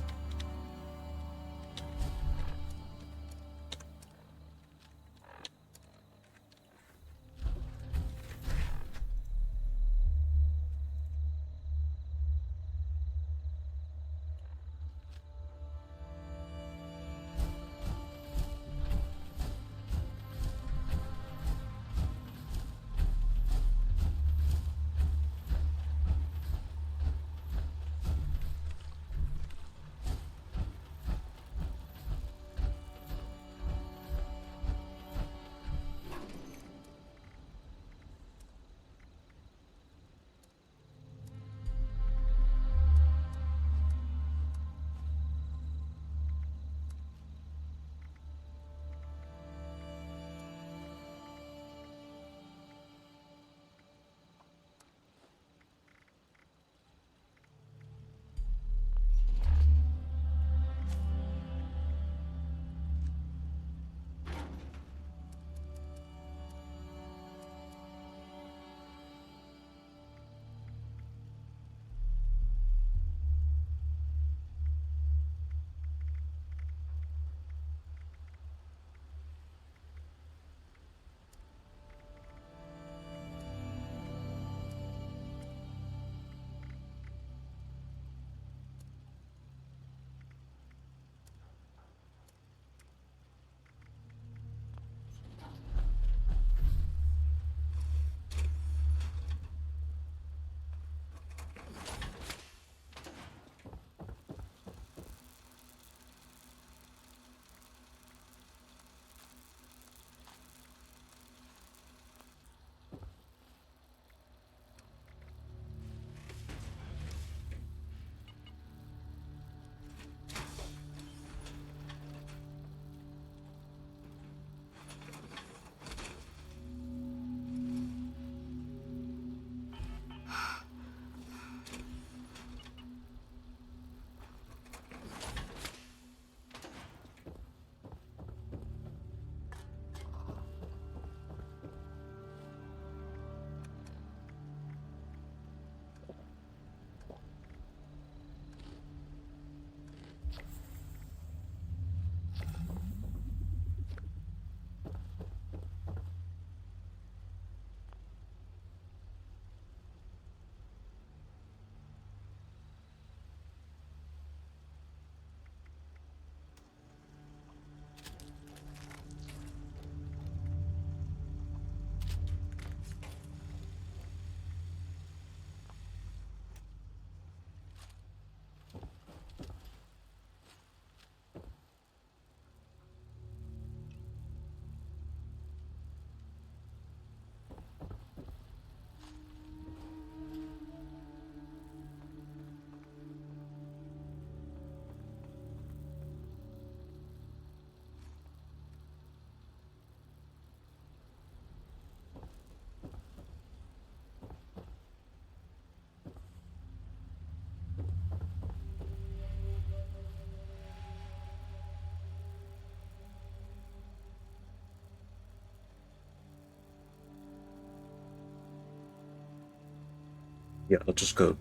Yeah, I'll just go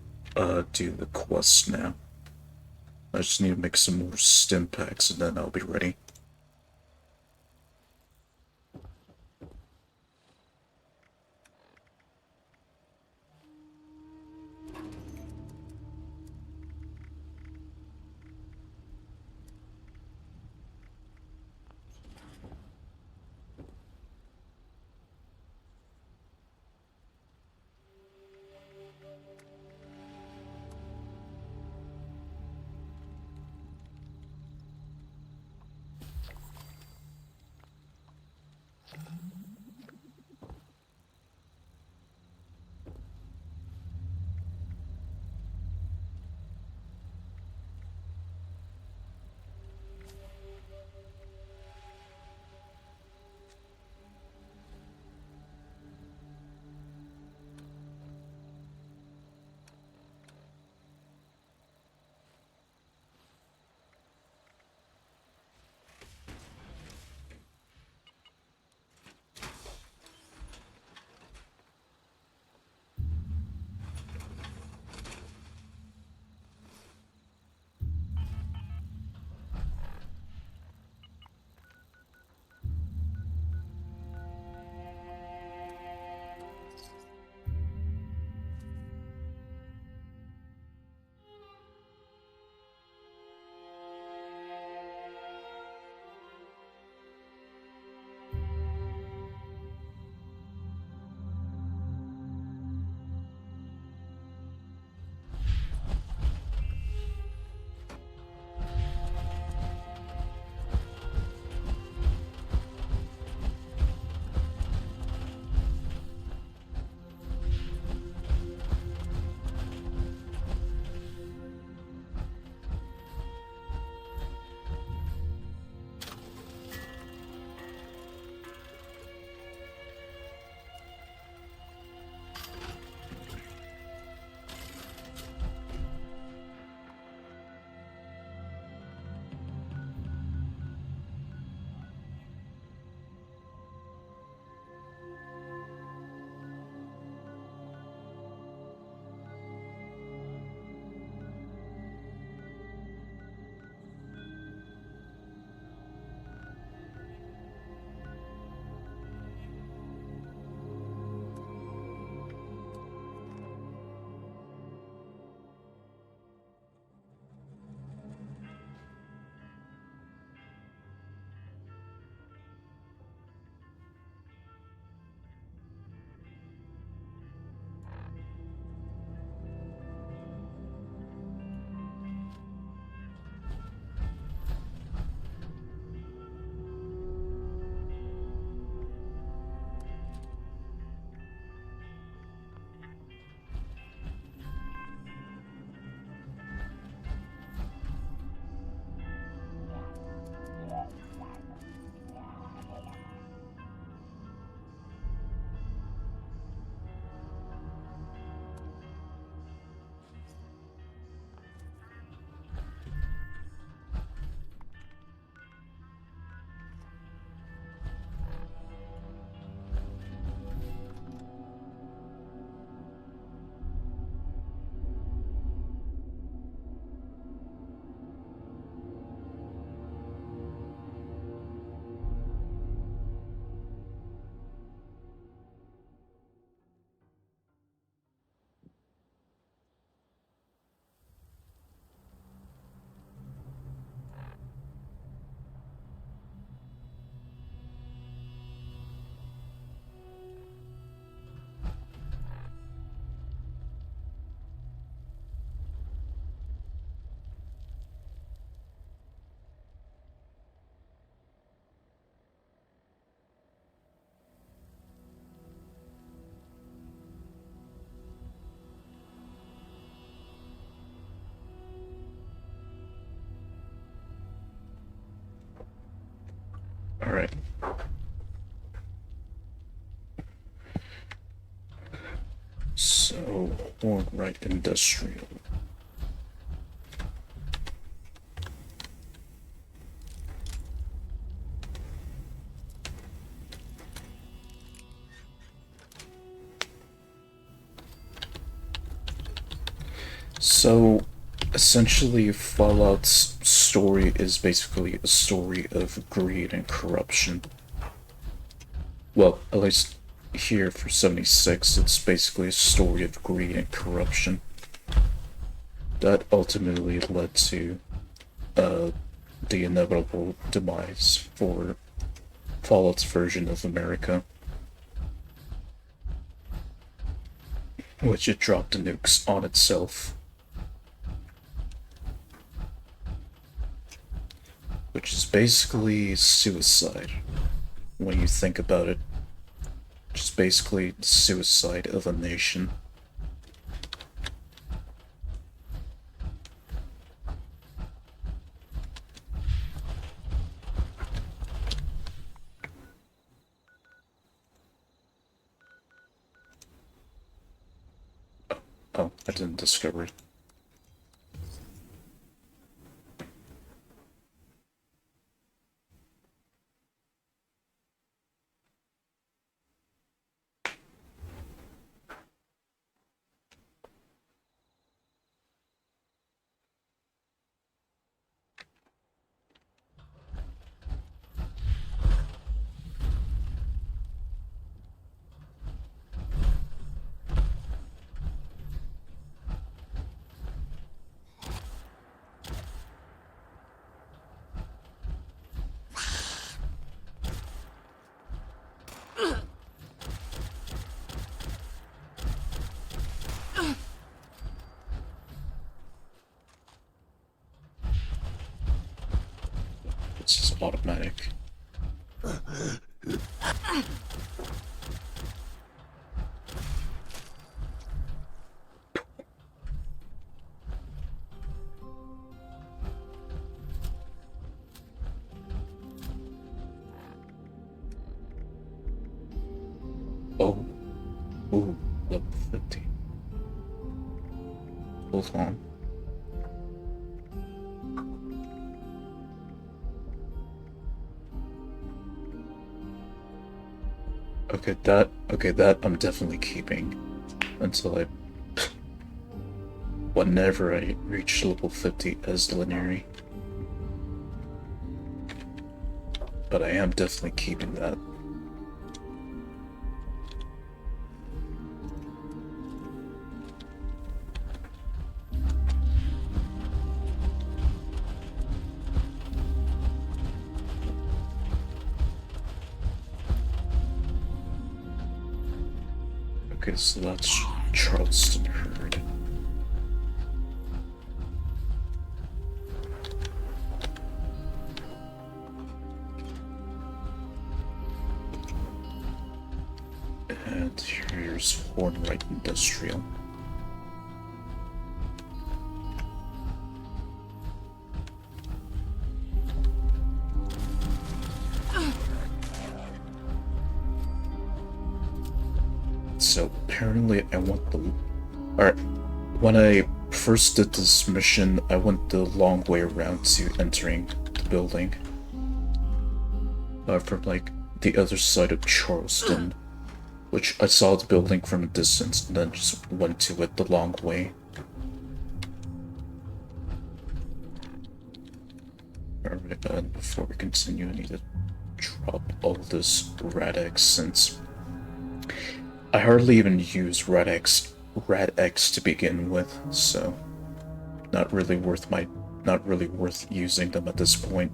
do the quest now. I just need to make some more stim packs and then I'll be ready. Alright. So, right industrial. So, essentially, Fallout's story is basically a story of greed and corruption. Well, at least here for 76, it's basically a story of greed and corruption that ultimately led to the inevitable demise for Fallout's version of America, which it dropped the nukes on itself. Which is basically suicide, when you think about it. Just basically suicide of a nation. Oh, I didn't discover it. This is automatic. Oh. Ooh, level 50. Hold on. Okay, that I'm definitely keeping until I whenever I reach level 50 as Leniri. But I am definitely keeping that. Okay, so that's Charleston Herd. And here's Hornwright Industrial. So apparently I want the... Alright, when I first did this mission, I went the long way around to entering the building. From like the other side of Charleston, which I saw the building from a distance and then just went to it the long way. Alright, and before we continue, I need to drop all this Rad-X since I hardly even use Rad-X to begin with, so not really worth using them at this point.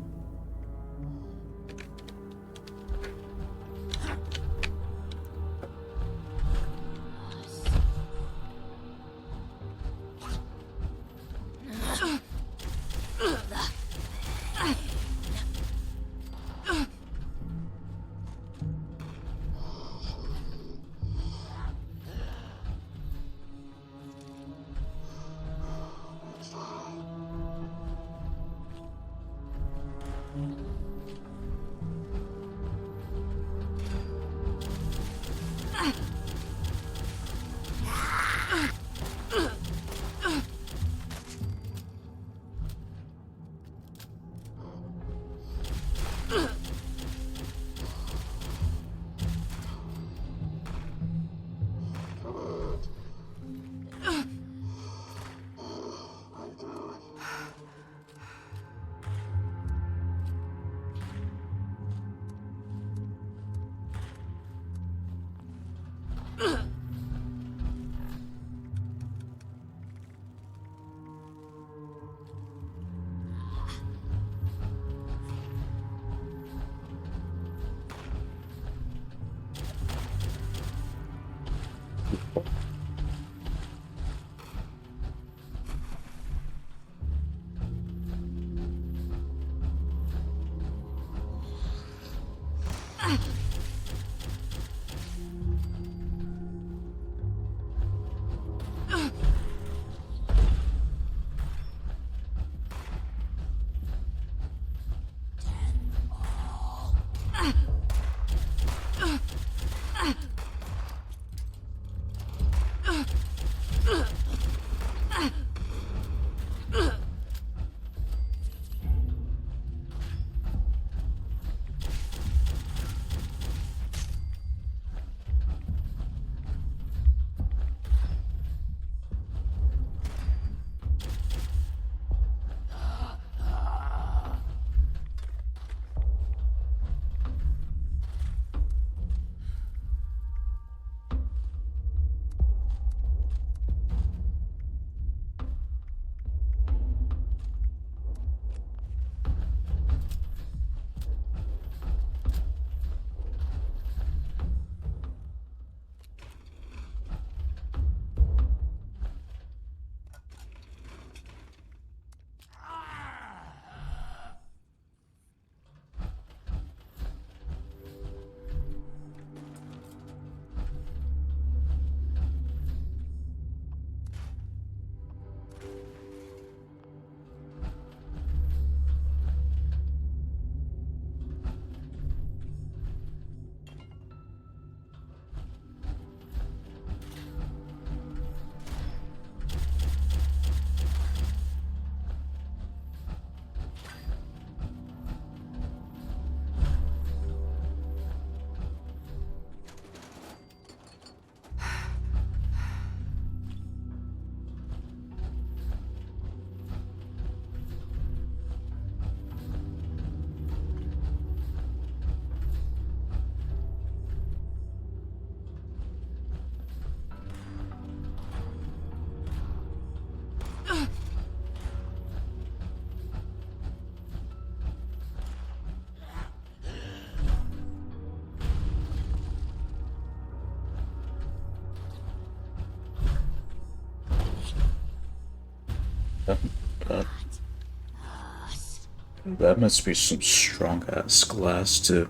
That must be some strong ass glass to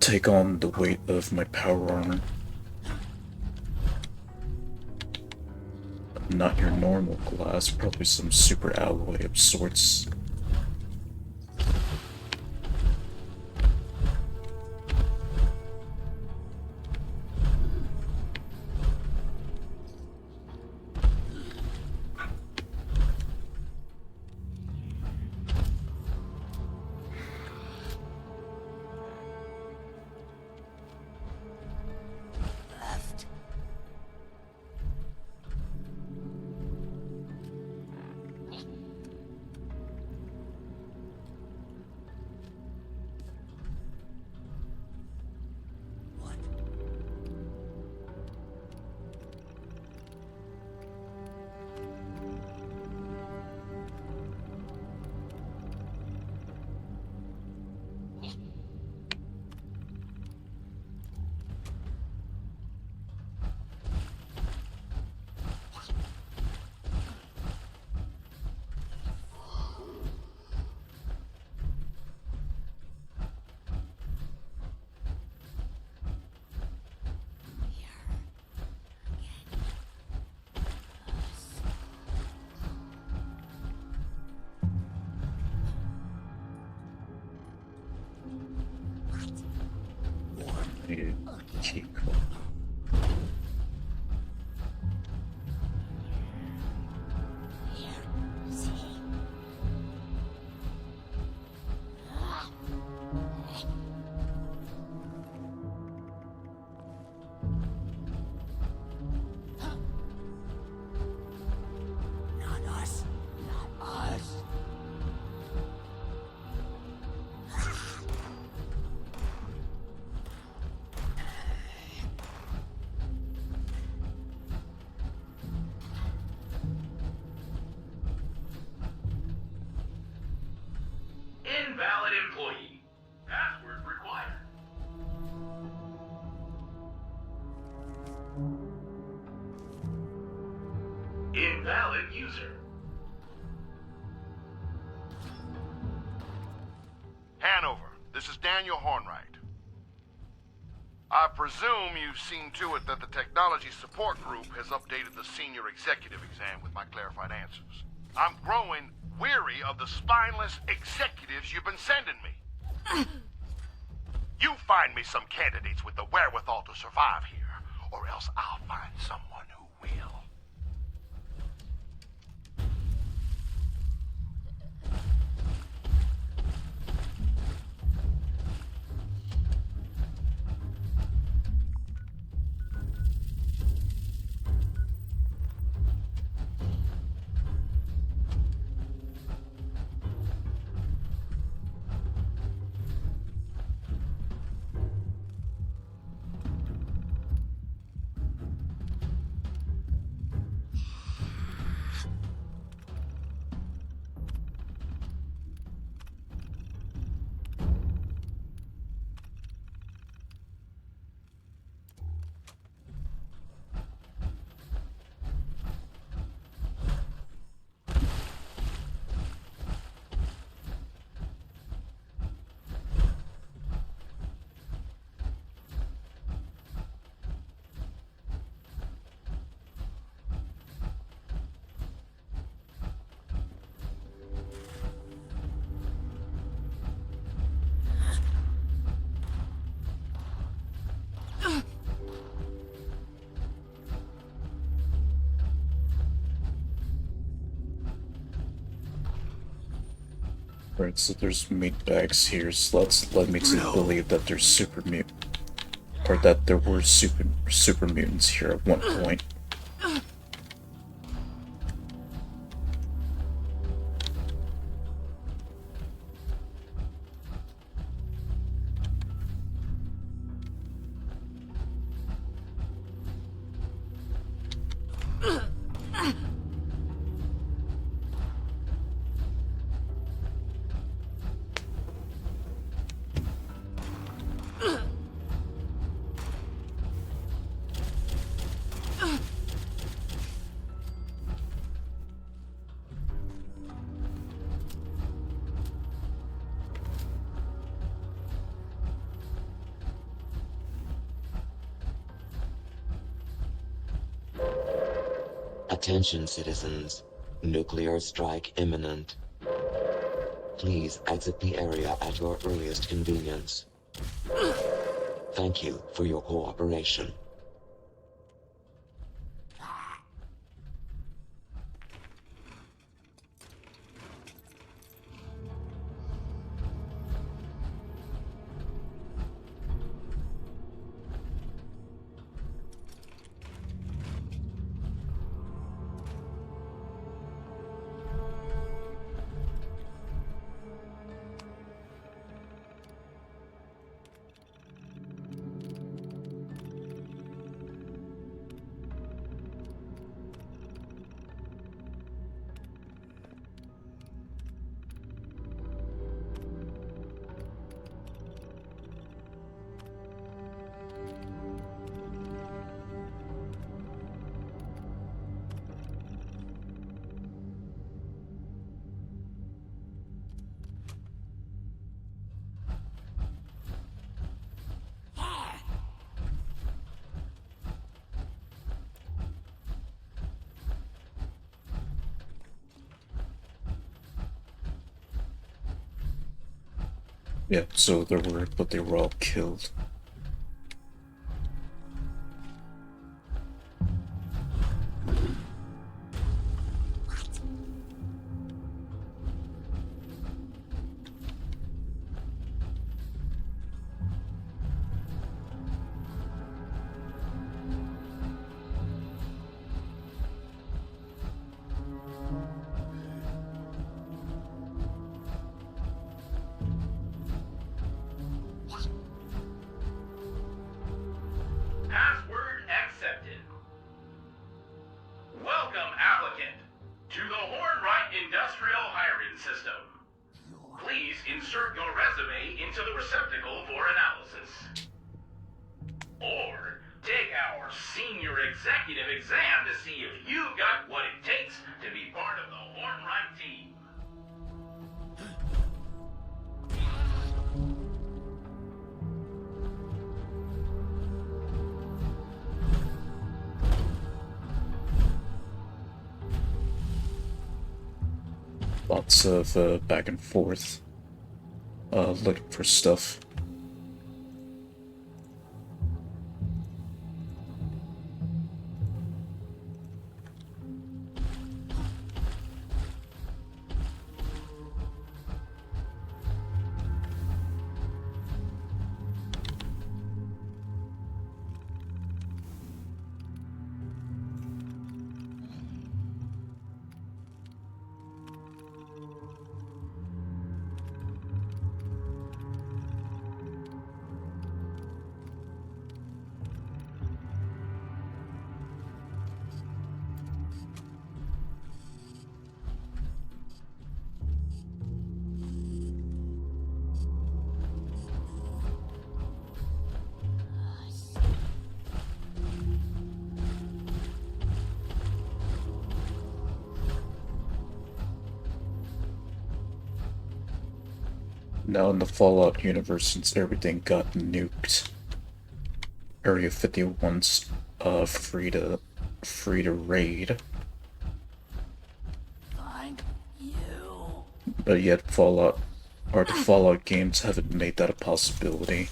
take on the weight of my power armor. Not your normal glass, probably some super alloy of sorts. Key code. valid user. Hanover, this is Daniel Hornwright. I presume you've seen to it that the Technology Support Group has updated the Senior Executive exam with my clarified answers. I'm growing weary of the spineless executives you've been sending me. You find me some candidates with the wherewithal to survive here, or else I'll find someone who will. Right, so there's meat bags here, so that's led me to believe that there's super mutant, or that there were super mutants here at one point. Attention, citizens. Nuclear strike imminent. Please exit the area at your earliest convenience. Thank you for your cooperation. Yeah, so there were, but they were all killed. Password accepted. Welcome, applicant, to the Hornwright Industrial Hiring System. Please insert your resume into the receptacle for analysis. Or take our senior executive exam to see if you got what it takes to be part of the Hornwright team. Lots of back and forth, looking for stuff. Now in the Fallout universe, since everything got nuked, Area 51's free to raid. Find you. But yet the Fallout games haven't made that a possibility.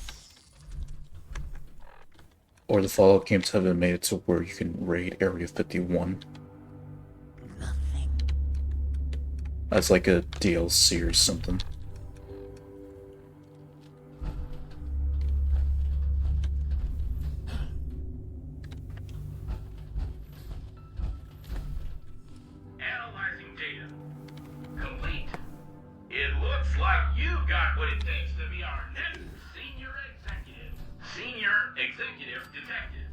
Or the Fallout games haven't made it to where you can raid Area 51. Nothing. As like a DLC or something. Analyzing data. Complete. It looks like you got what it takes to be our next senior executive. Senior executive detective.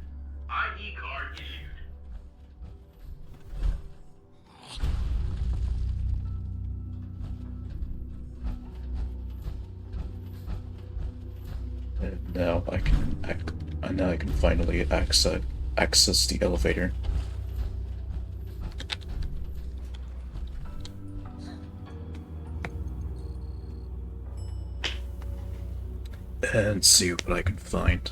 ID card issued. And now I can finally access the elevator. And see what I can find.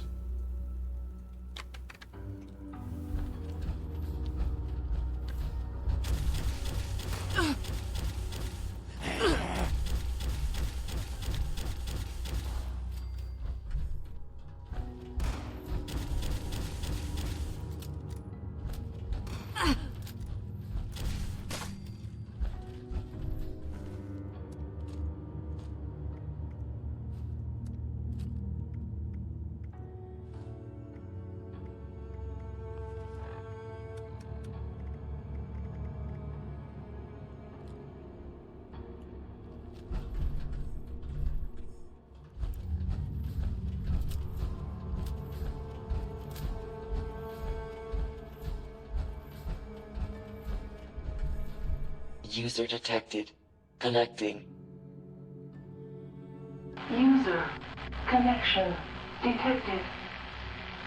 User detected. Connecting. User connection detected.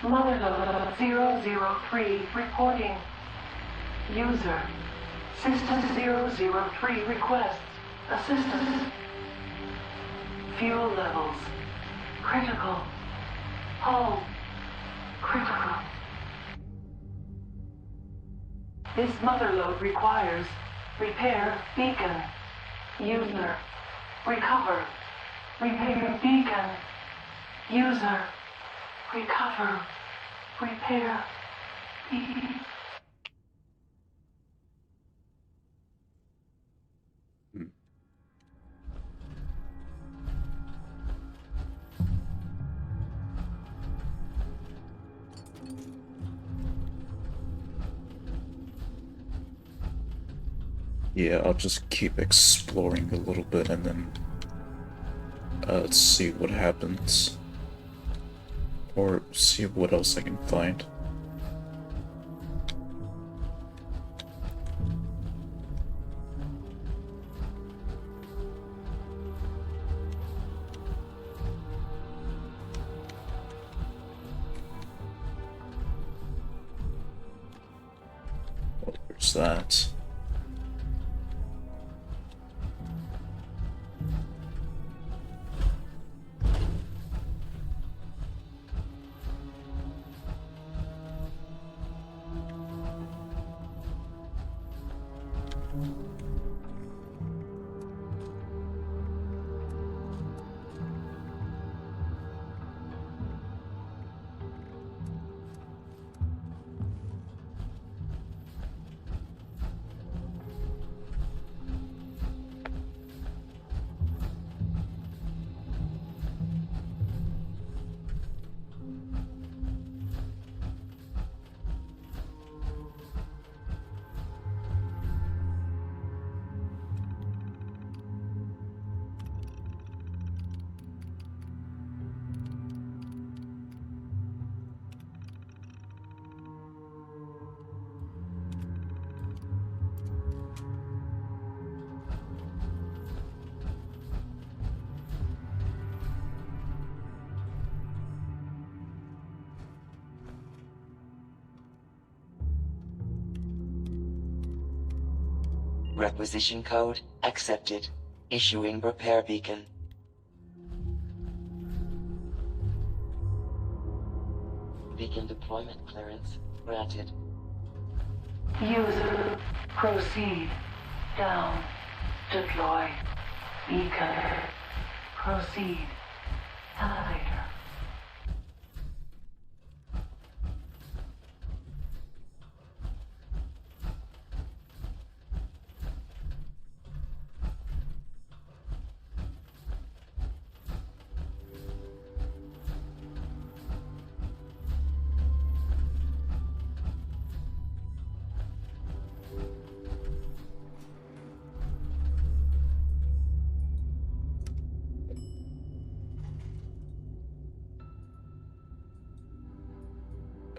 Motherlode 003 reporting. User System 003 requests assistance. Fuel levels critical. Hull critical. This motherlode requires repair beacon. User recover. Repair beacon. User recover. Repair beacon. Yeah, I'll just keep exploring a little bit and then see what happens. Or see what else I can find. that. Requisition code accepted. Issuing repair beacon. Beacon deployment clearance granted. User, proceed. Down. Deploy. Beacon. Proceed. Elevator.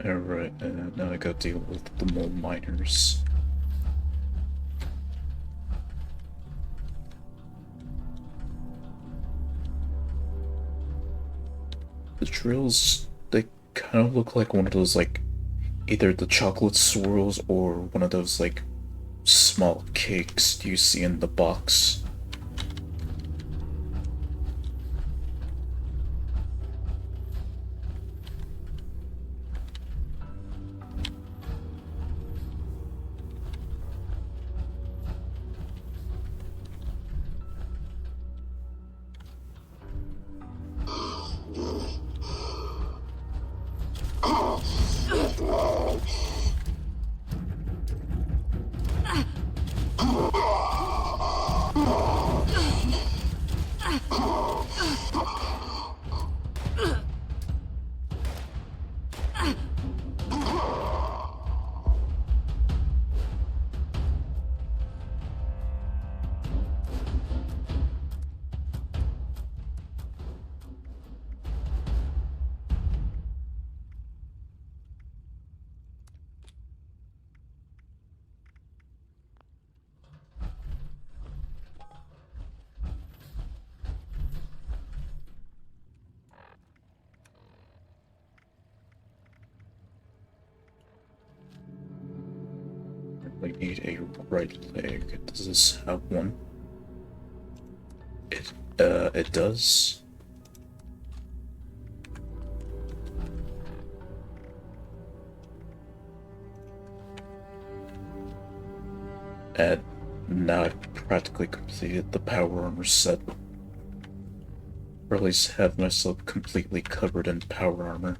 Alright, now I gotta deal with the mole miners. The drills, they kind of look like one of those, like, either the chocolate swirls or one of those, like, small cakes you see in the box. I need a right leg. Does this have one? It does. And now I've practically completed the power armor set. Or at least have myself completely covered in power armor.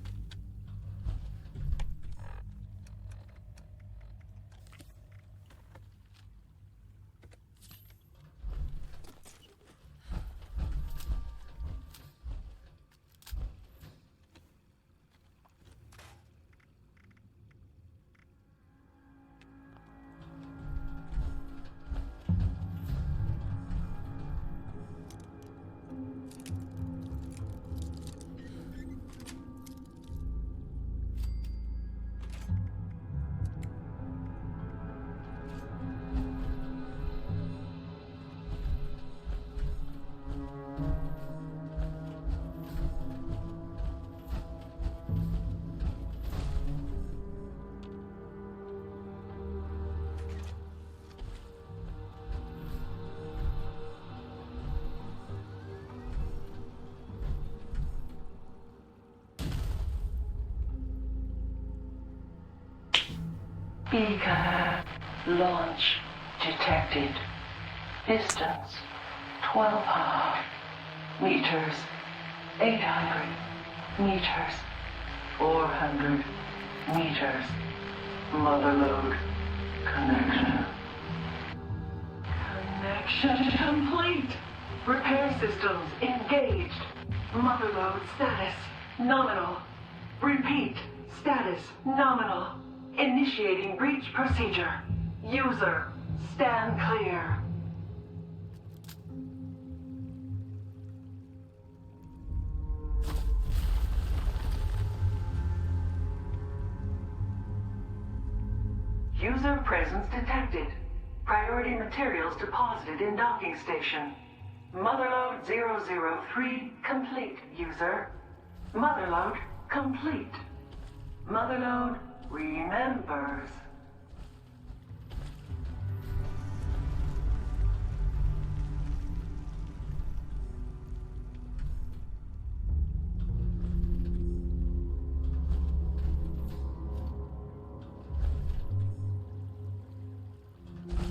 Beacon. Launch detected. Distance 12 meters. 800 meters. 400 meters. Mother load. Connection. Connection complete. Repair systems engaged. Mother load status nominal. Repeat. Status nominal. Initiating breach procedure. User, stand clear. User presence detected. Priority materials deposited in docking station. Motherload 003 complete, user. Motherload complete. Motherload remembers.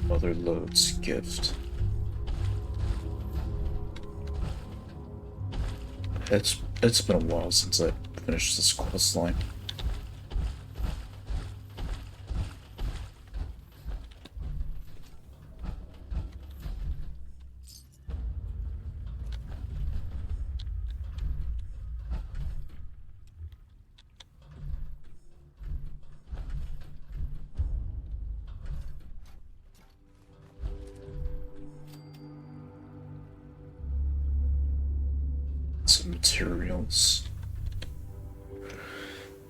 Motherload's gift. It's been a while since I finished this quest line. Some materials.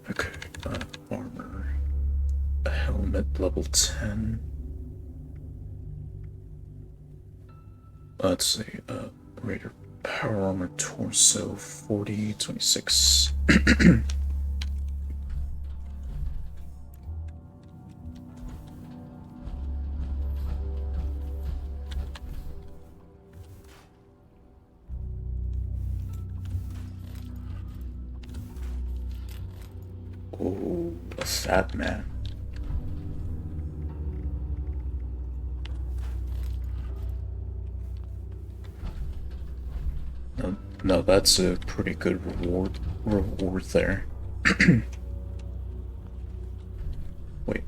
Okay, armor. A helmet level 10. Let's see, Raider power armor torso 40, 26. Oh, a fat man. No, that's a pretty good reward there. Wait.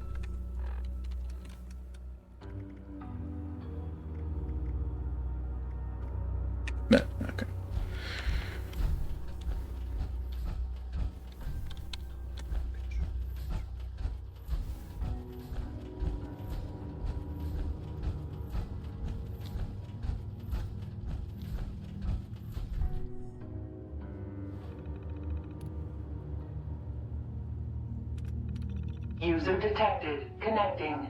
No, okay. User detected. Connecting.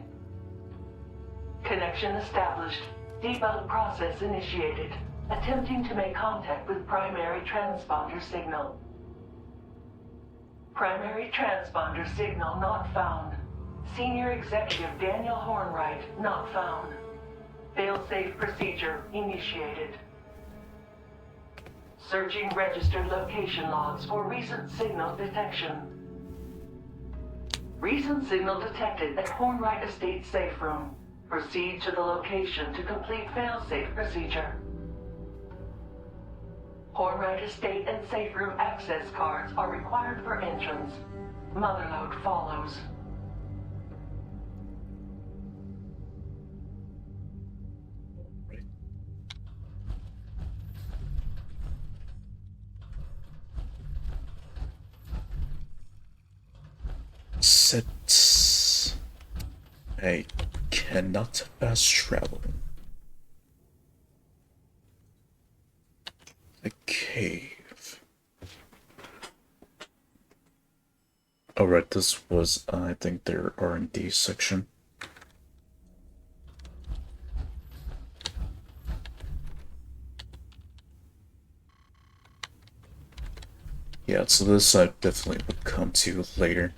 Connection established. Debug process initiated. Attempting to make contact with primary transponder signal. Primary transponder signal not found. Senior Executive Daniel Hornwright not found. Failsafe procedure initiated. Searching registered location logs for recent signal detection. Recent signal detected at Hornwright Estate safe room. Proceed to the location to complete failsafe procedure. Hornwright Estate and safe room access cards are required for entrance. Motherload follows. Set. I cannot fast travel. The cave. Alright, this was, I think, their R&D section. Yeah, so this I definitely would come to later.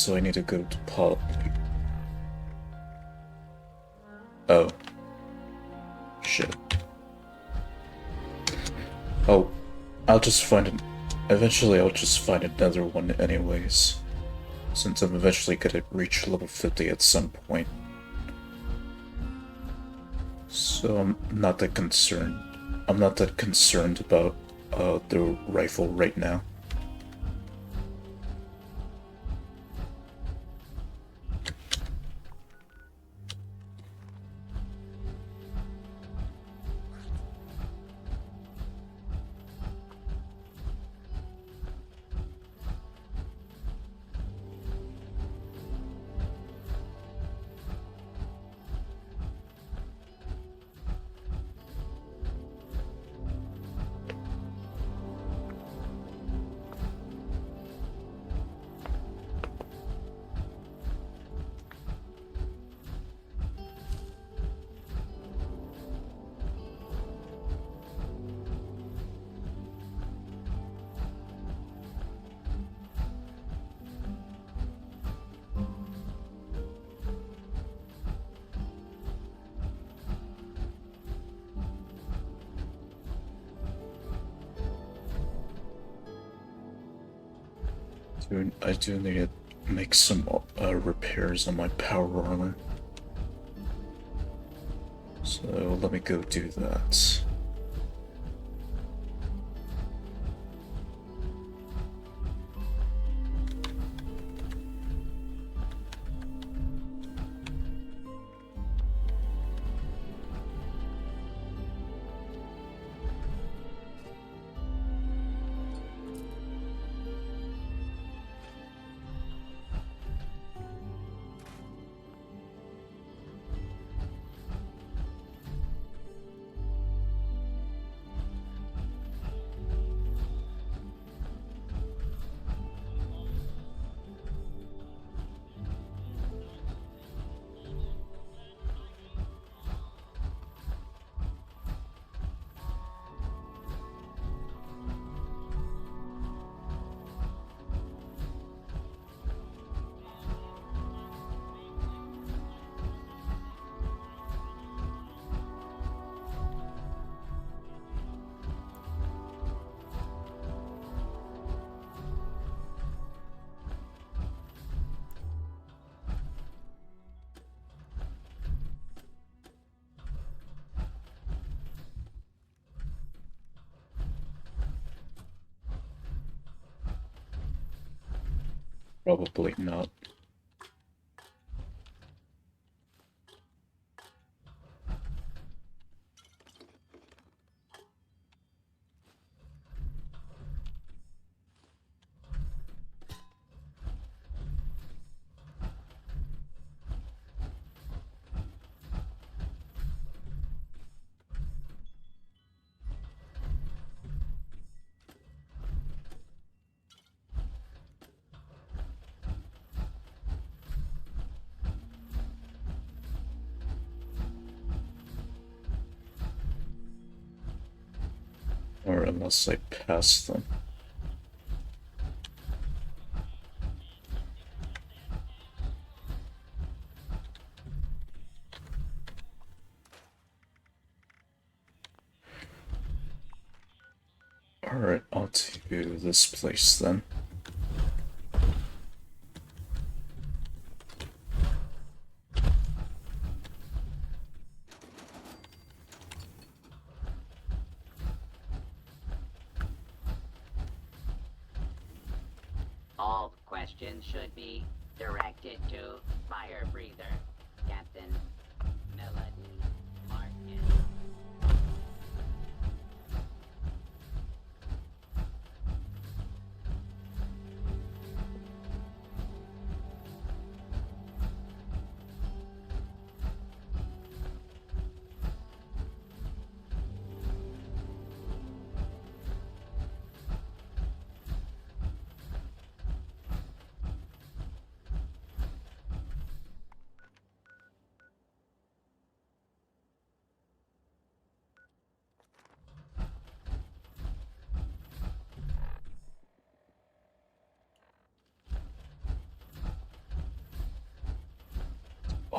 so I need to go to Pot. Oh. Shit. Oh, I'll just find it. Eventually, I'll just find another one anyways. Since I'm eventually gonna reach level 50 at some point. So I'm not that concerned. I'm not that concerned about the rifle right now. Dude, I do need to make some repairs on my power armor. So let me go do that. Probably not. Or unless I pass them. Alright, on to this place then. All questions should be directed to Fire Breather, Captain Melody Martin.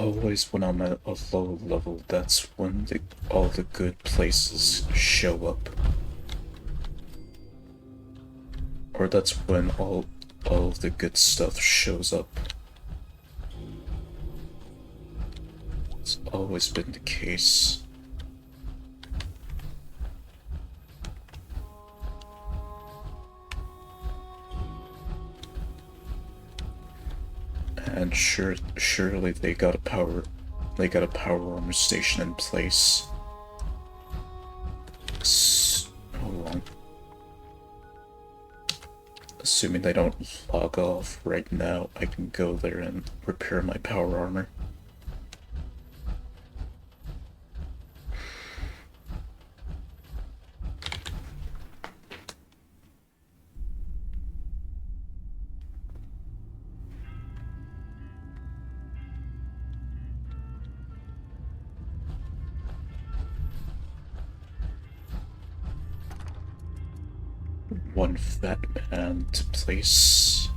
always when I'm at a low level, that's when all the good places show up. Or that's when all of the good stuff shows up. It's always been the case. And surely they got a power armor station in place. Hold on. Assuming they don't log off right now, I can go there and repair my power armor. One fat man to place.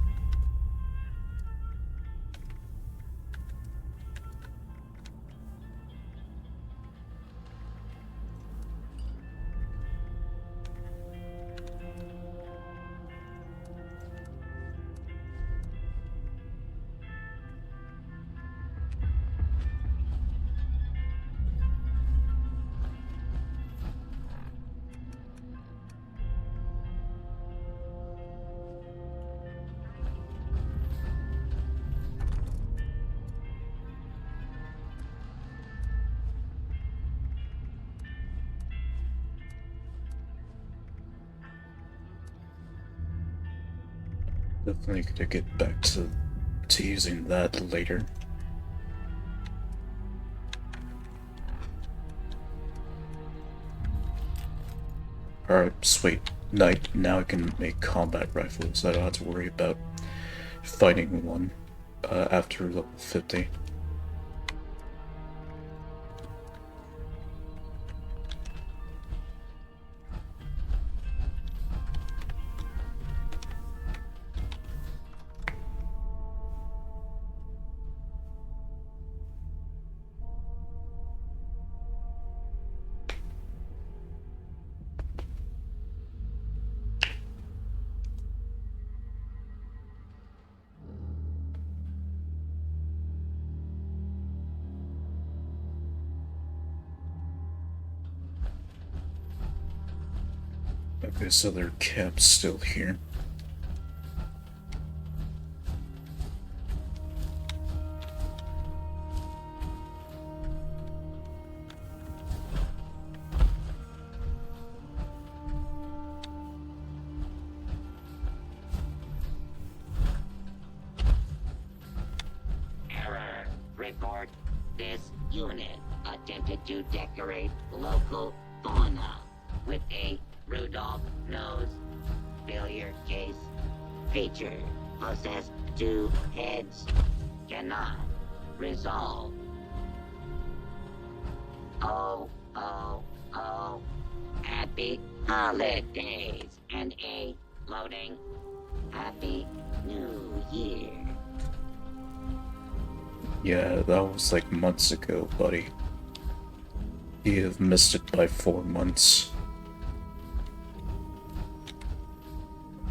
Definitely gonna get back to using that later. Alright, sweet. Now I can make combat rifles. I don't have to worry about fighting one after level 50. Okay, so their camp's still here. Error. Report. This unit attempted to decorate local fauna with a Rudolph nose. Failure case. Feature. Possessed 2 heads. Cannot resolve. Oh. Happy holidays and a loading. Happy New Year. Yeah, that was like months ago, buddy. You have missed it by 4 months.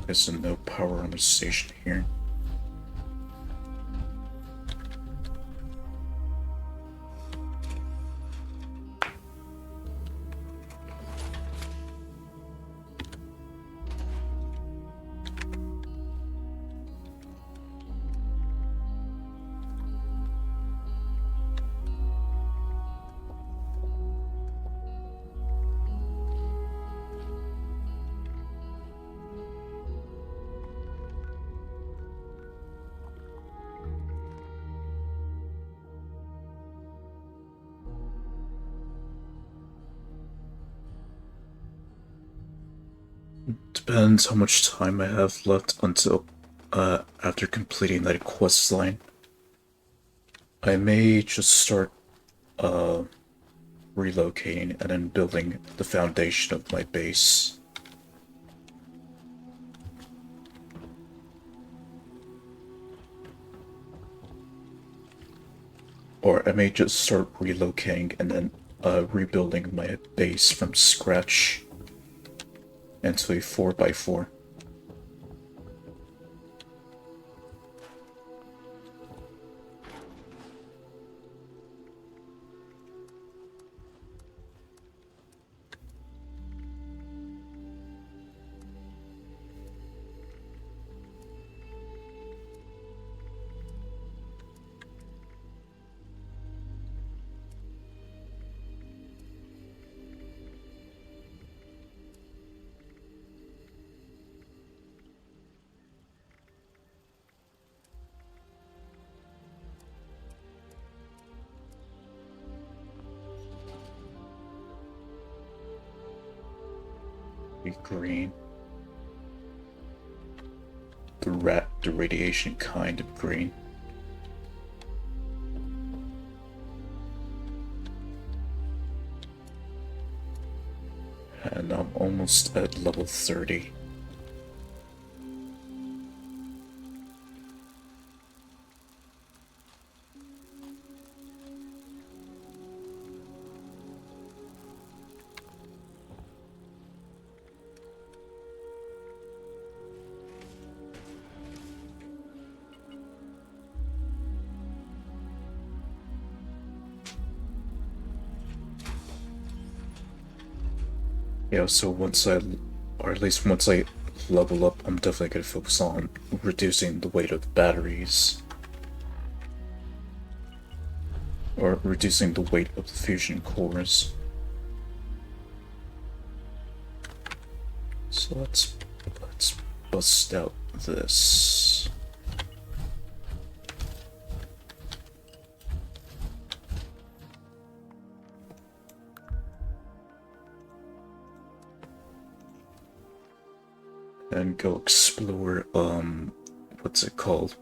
There's no power armor station here. Depends how much time I have left until after completing that quest line. I may just start relocating and then building the foundation of my base. Or I may just start relocating and then rebuilding my base from scratch into a 4x4. Green. The radiation kind of green. And I'm almost at level 30. Yeah, so once I, or at least once I level up, I'm definitely going to focus on reducing the weight of the batteries. Or reducing the weight of the fusion cores. So let's bust out this. And go explore, what's it called?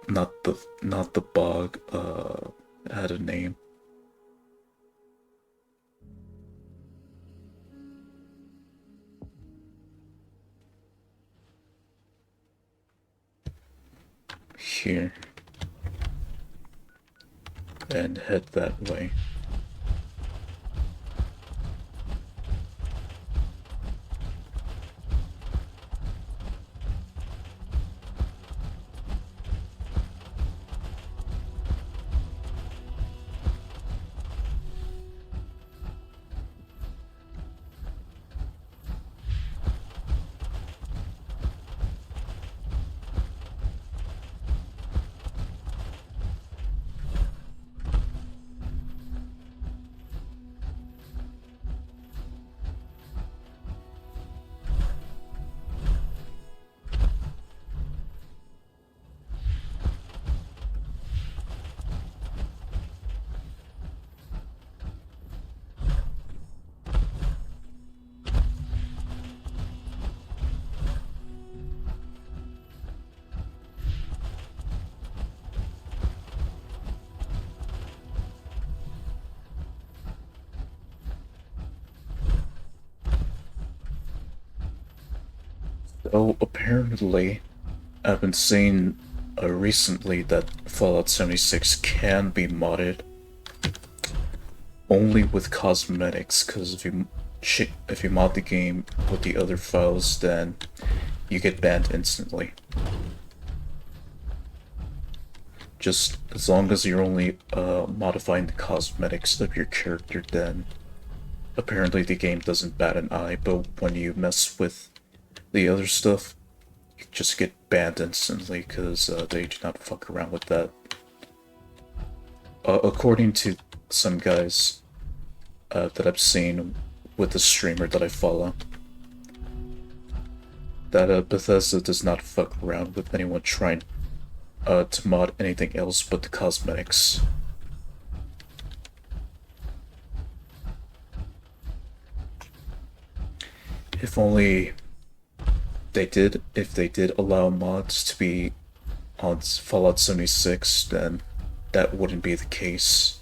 Not the bog, it had a name. Here. And head that way. So apparently, I've been seeing recently that Fallout 76 can be modded only with cosmetics, because if you mod the game with the other files, then you get banned instantly. Just as long as you're only modifying the cosmetics of your character, then apparently the game doesn't bat an eye, but when you mess with the other stuff, you just get banned instantly because they do not fuck around with that. According to some guys that I've seen with the streamer that I follow, that Bethesda does not fuck around with anyone trying to mod anything else but the cosmetics. If only if they did allow mods to be on Fallout 76, then that wouldn't be the case.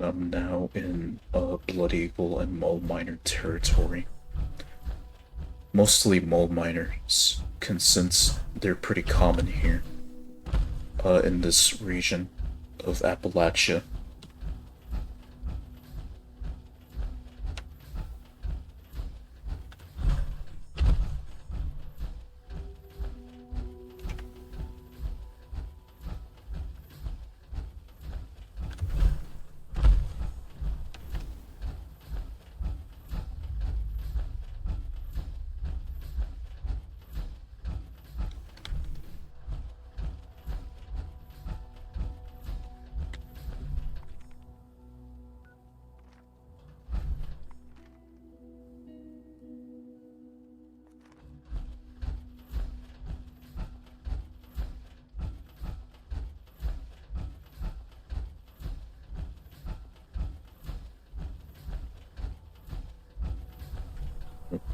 I'm now in Blood Eagle and Mole Miner territory. Mostly mole miners, since they're pretty common here in this region of Appalachia.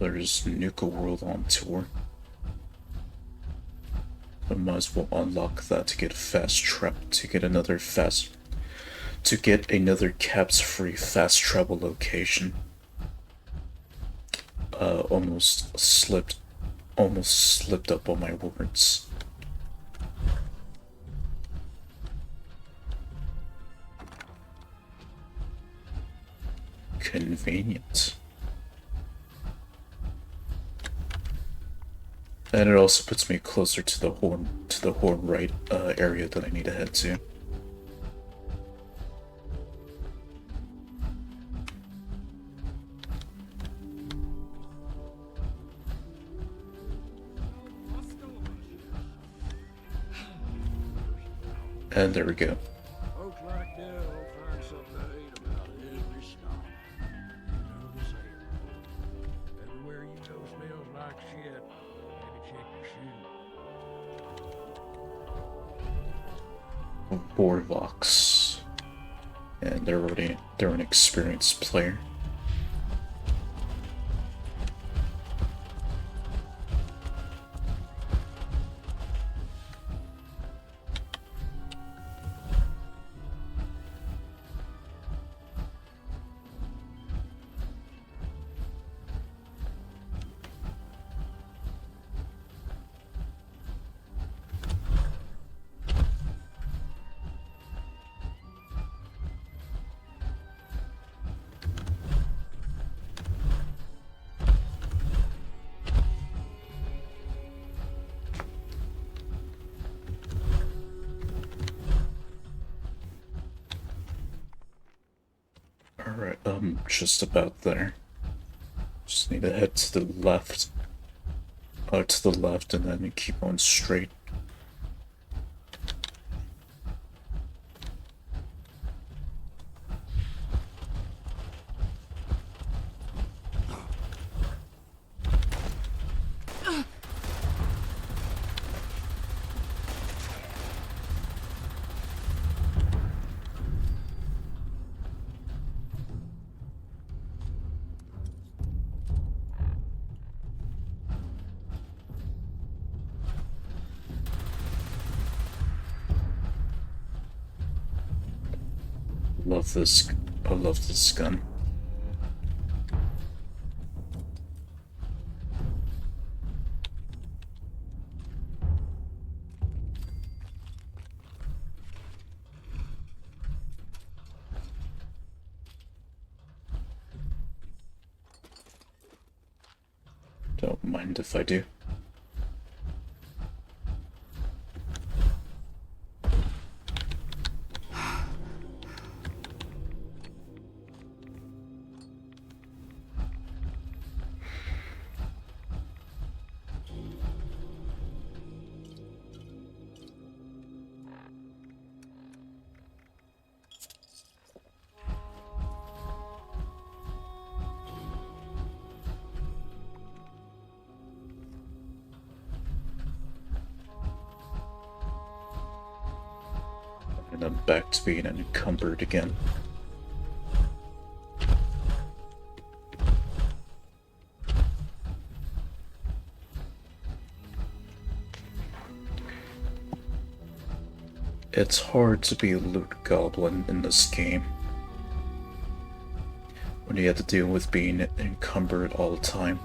There's Nuka World on tour. I might as well unlock that to get fast trap to get another caps free fast travel location. Almost slipped up on my words. Convenient. And it also puts me closer to the horn right area that I need to head to. And there we go. Folks like that will find something to hate about every stop. You know the saying. Everywhere you go smells like shit. Maybe check your shoes. Boardwalks. And they're an experienced player. Alright, just about there. Just need to head to the left. To the left and then keep on straight. I love this gun. Don't mind if I do. And I'm back to being encumbered again. It's hard to be a loot goblin in this game. when you have to deal with being encumbered all the time.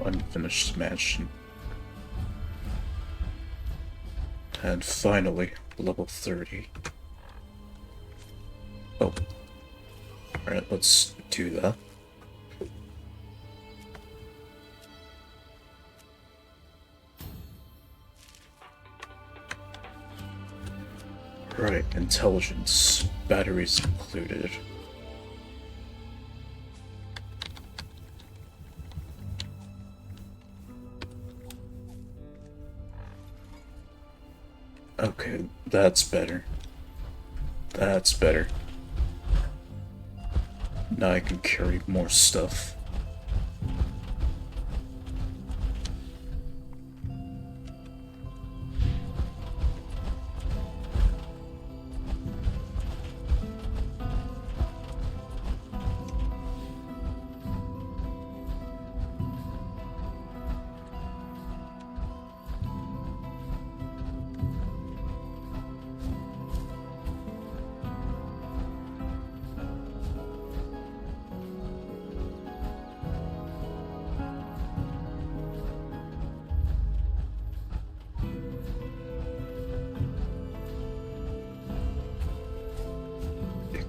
Unfinished mansion. And finally, level 30. Oh. Alright, let's do that. Right, intelligence. Batteries included. Okay, that's better. That's better. Now I can carry more stuff.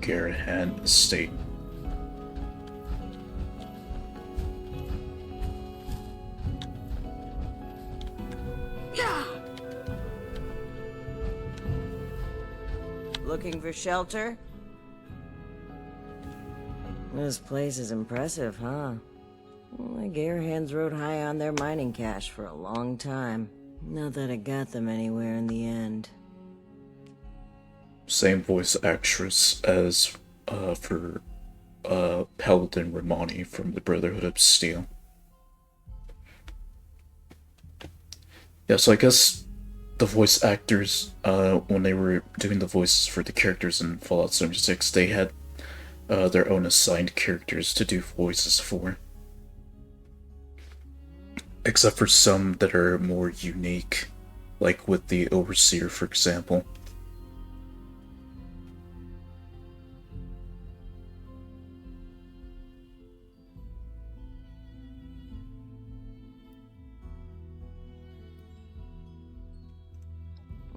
Garahan Estate. Looking for shelter? This place is impressive, huh? Well, the Garahans rode high on their mining cash for a long time. Not that it got them anywhere in the end. Same voice actress as for Paladin Romani from the Brotherhood of Steel. Yeah, so I guess the voice actors, when they were doing the voices for the characters in Fallout 76, they had their own assigned characters to do voices for. Except for some that are more unique, like with the Overseer, for example.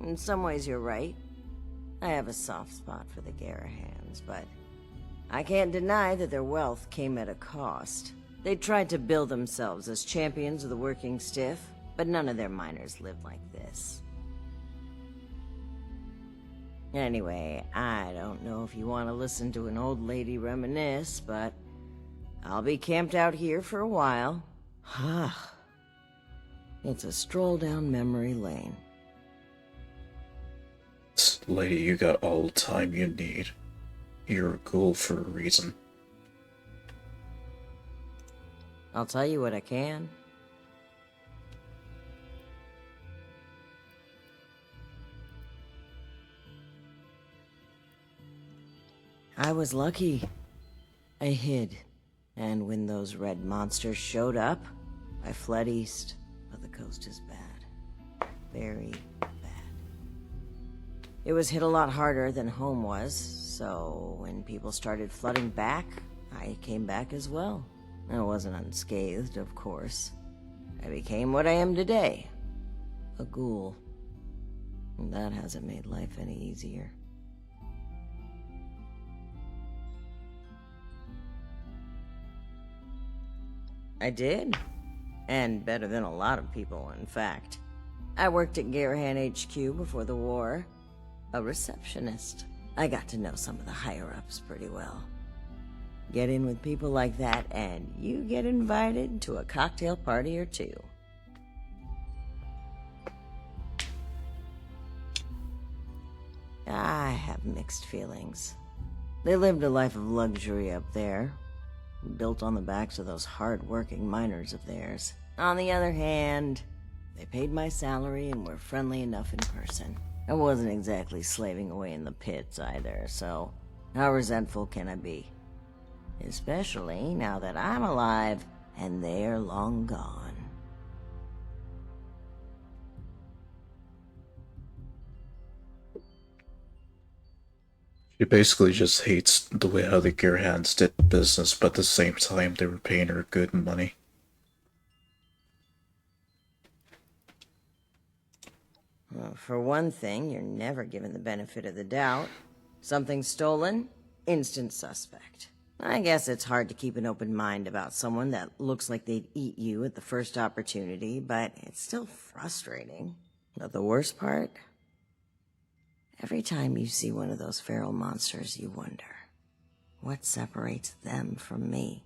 In some ways, you're right. I have a soft spot for the Garahans, but I can't deny that their wealth came at a cost. They tried to bill themselves as champions of the working stiff, but none of their miners lived like this. Anyway, I don't know if you want to listen to an old lady reminisce, but I'll be camped out here for a while. It's a stroll down memory lane. Lady, you got all the time you need. You're a ghoul for a reason. I'll tell you what I can. I was lucky. I hid. And when those red monsters showed up, I fled east. But the coast is bad. Very bad. It was hit a lot harder than home was, so when people started flooding back, I came back as well. I wasn't unscathed, of course. I became what I am today. A ghoul. And that hasn't made life any easier. I did. And better than a lot of people, in fact. I worked at Garahan HQ before the war. A receptionist. I got to know some of the higher-ups pretty well. Get in with people like that, and you get invited to a cocktail party or two. I have mixed feelings. They lived a life of luxury up there, built on the backs of those hard-working miners of theirs. On the other hand, they paid my salary and were friendly enough in person. I wasn't exactly slaving away in the pits either, so how resentful can I be? Especially now that I'm alive and they're long gone. She basically just hates the way how the Gearhands did business, but at the same time they were paying her good money. Well, for one thing, you're never given the benefit of the doubt. Something stolen? Instant suspect. I guess it's hard to keep an open mind about someone that looks like they'd eat you at the first opportunity, but it's still frustrating. But the worst part? Every time you see one of those feral monsters, you wonder, what separates them from me?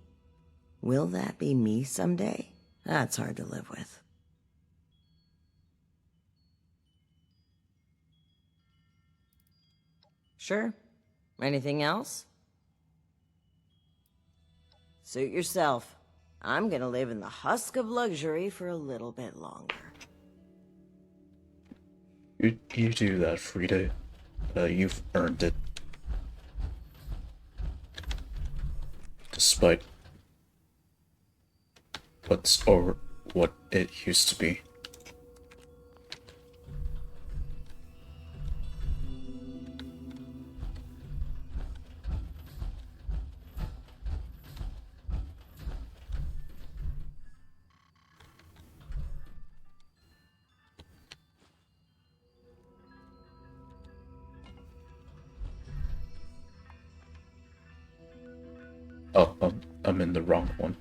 Will that be me someday? That's hard to live with. Sure. Anything else? Suit yourself. I'm gonna live in the husk of luxury for a little bit longer. You do that, Frida. You've earned it. Despite what it used to be. Oh, I'm in the wrong one.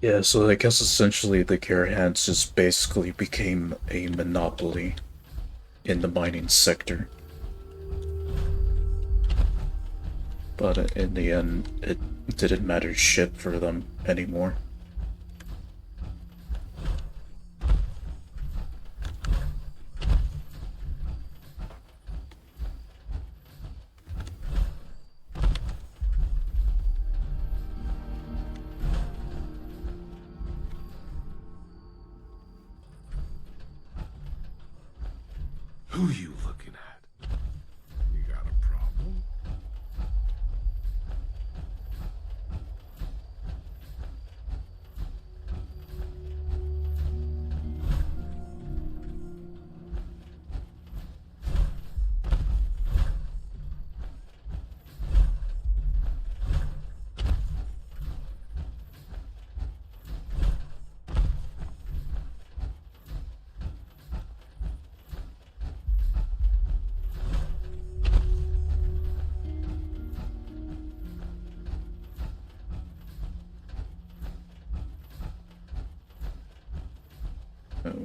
Yeah, so I guess essentially the Gearhands just basically became a monopoly in the mining sector. But in the end, it didn't matter shit for them anymore. Who you looking at? You got a problem?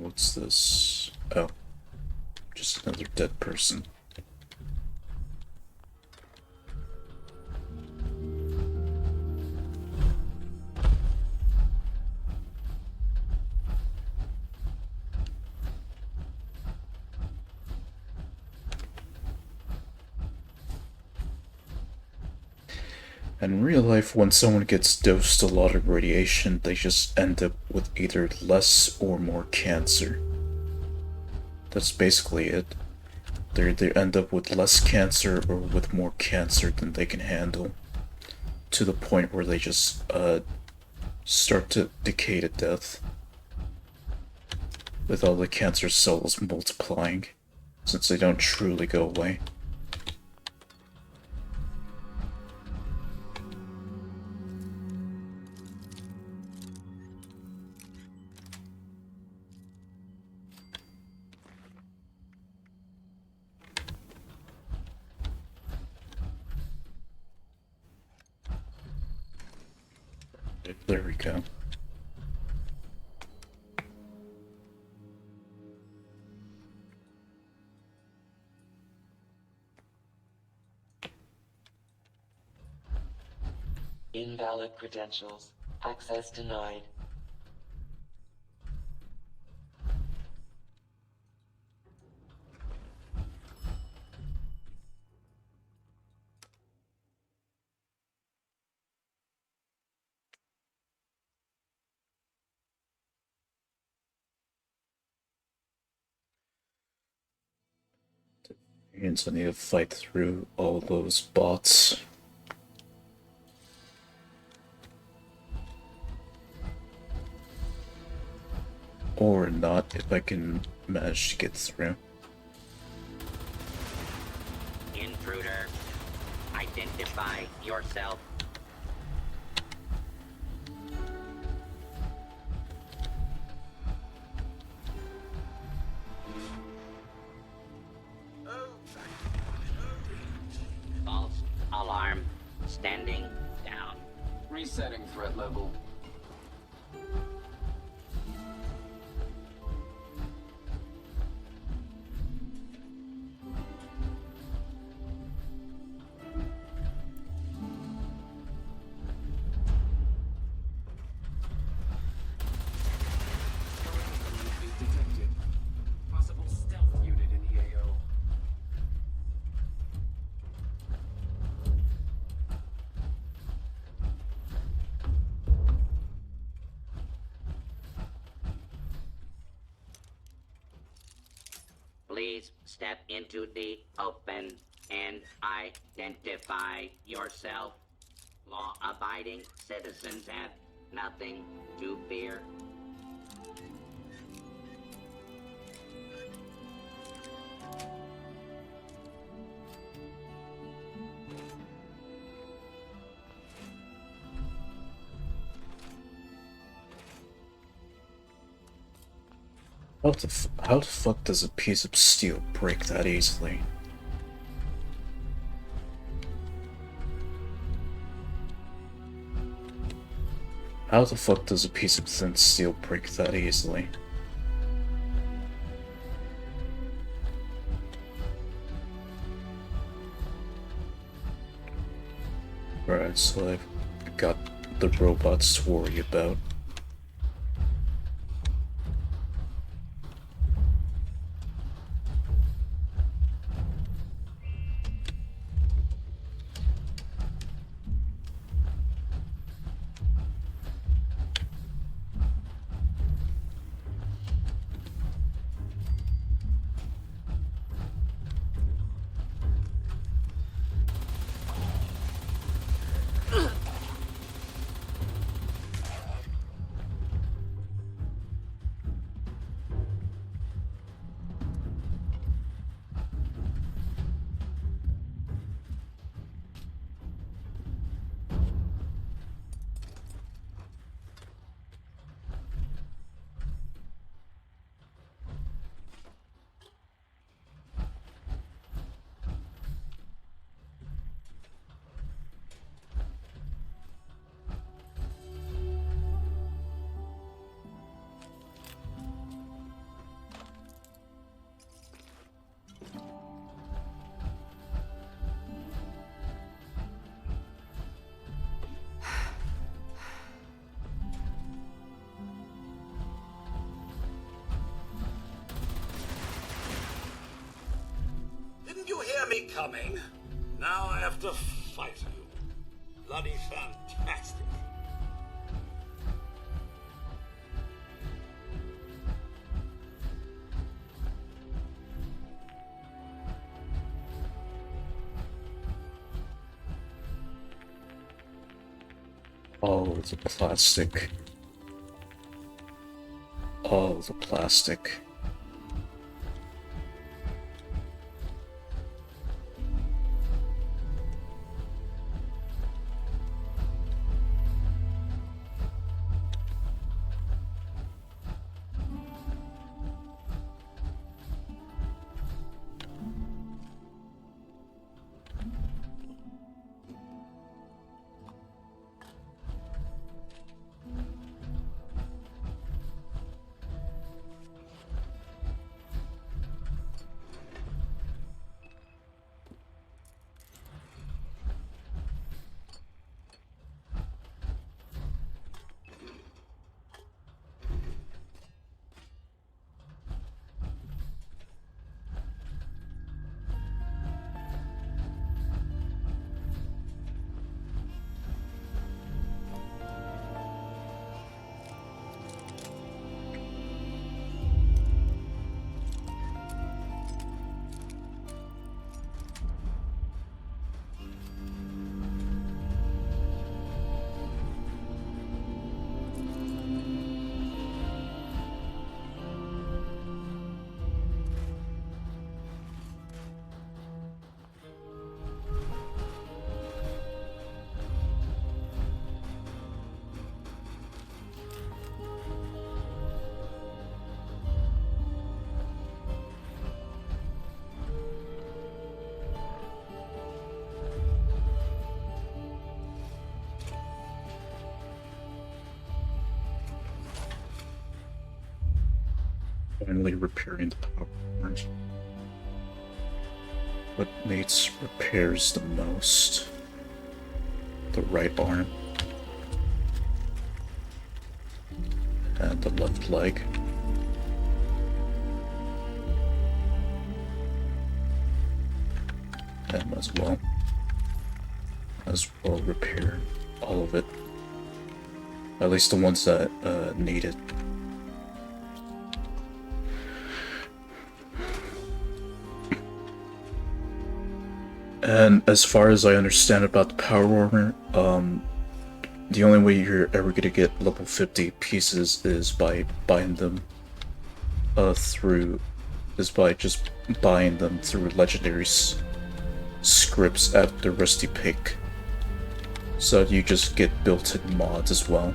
What's this? Oh, just another dead person. In real life, when someone gets dosed a lot of radiation, they just end up with either less or more cancer. That's basically it. They end up with less cancer or with more cancer than they can handle. To the point where they just start to decay to death. with all the cancer cells multiplying, since they don't truly go away. There we go. Invalid credentials. Access denied. Means I need to fight through all those bots. Or not, if I can manage to get through. Intruder, identify yourself. False alarm. Standing down. Resetting threat level. Detected. Possible stealth unit in EAO. Please step into the open and identify yourself. Law-abiding citizens have nothing to fear. How the fuck does a piece of steel break that easily? How the fuck does a piece of thin steel break that easily? Alright, so I've got the robots to worry about. Didn't you hear me coming? Now I have to fight you. Bloody fantastic. Oh, it's a plastic. all the plastic. Finally repairing the power arm. What needs repairs the most? The right arm. And the left leg. And as well repair all of it. At least the ones that need it. And as far as I understand about the power armor, the only way you're ever gonna get level 50 pieces is by buying them by just buying them through legendary scripts at the Rusty Pig. So you just get built-in mods as well.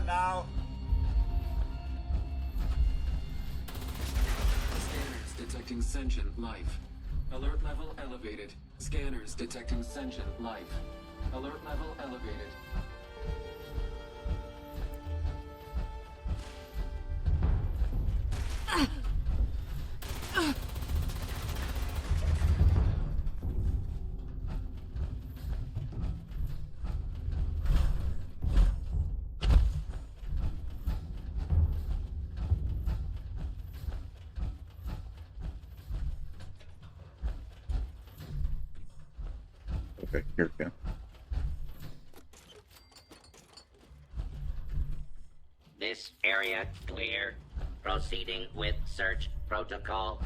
Now. Scanners detecting sentient life. Alert level elevated. Scanners detecting sentient life. Alert level elevated. Okay, here we go. This area clear. Proceeding with search protocol.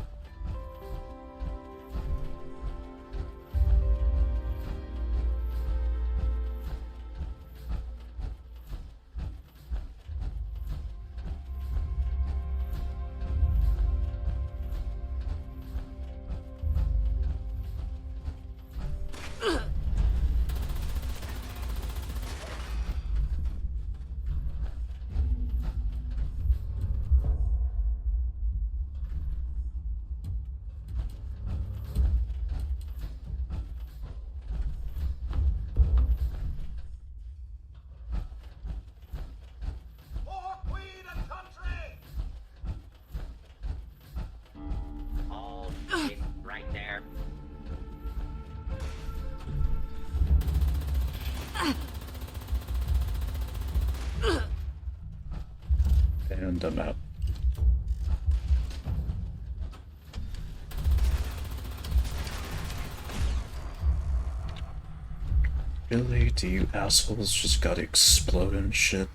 And I'm out. Really? Do you assholes just gotta explode and shit?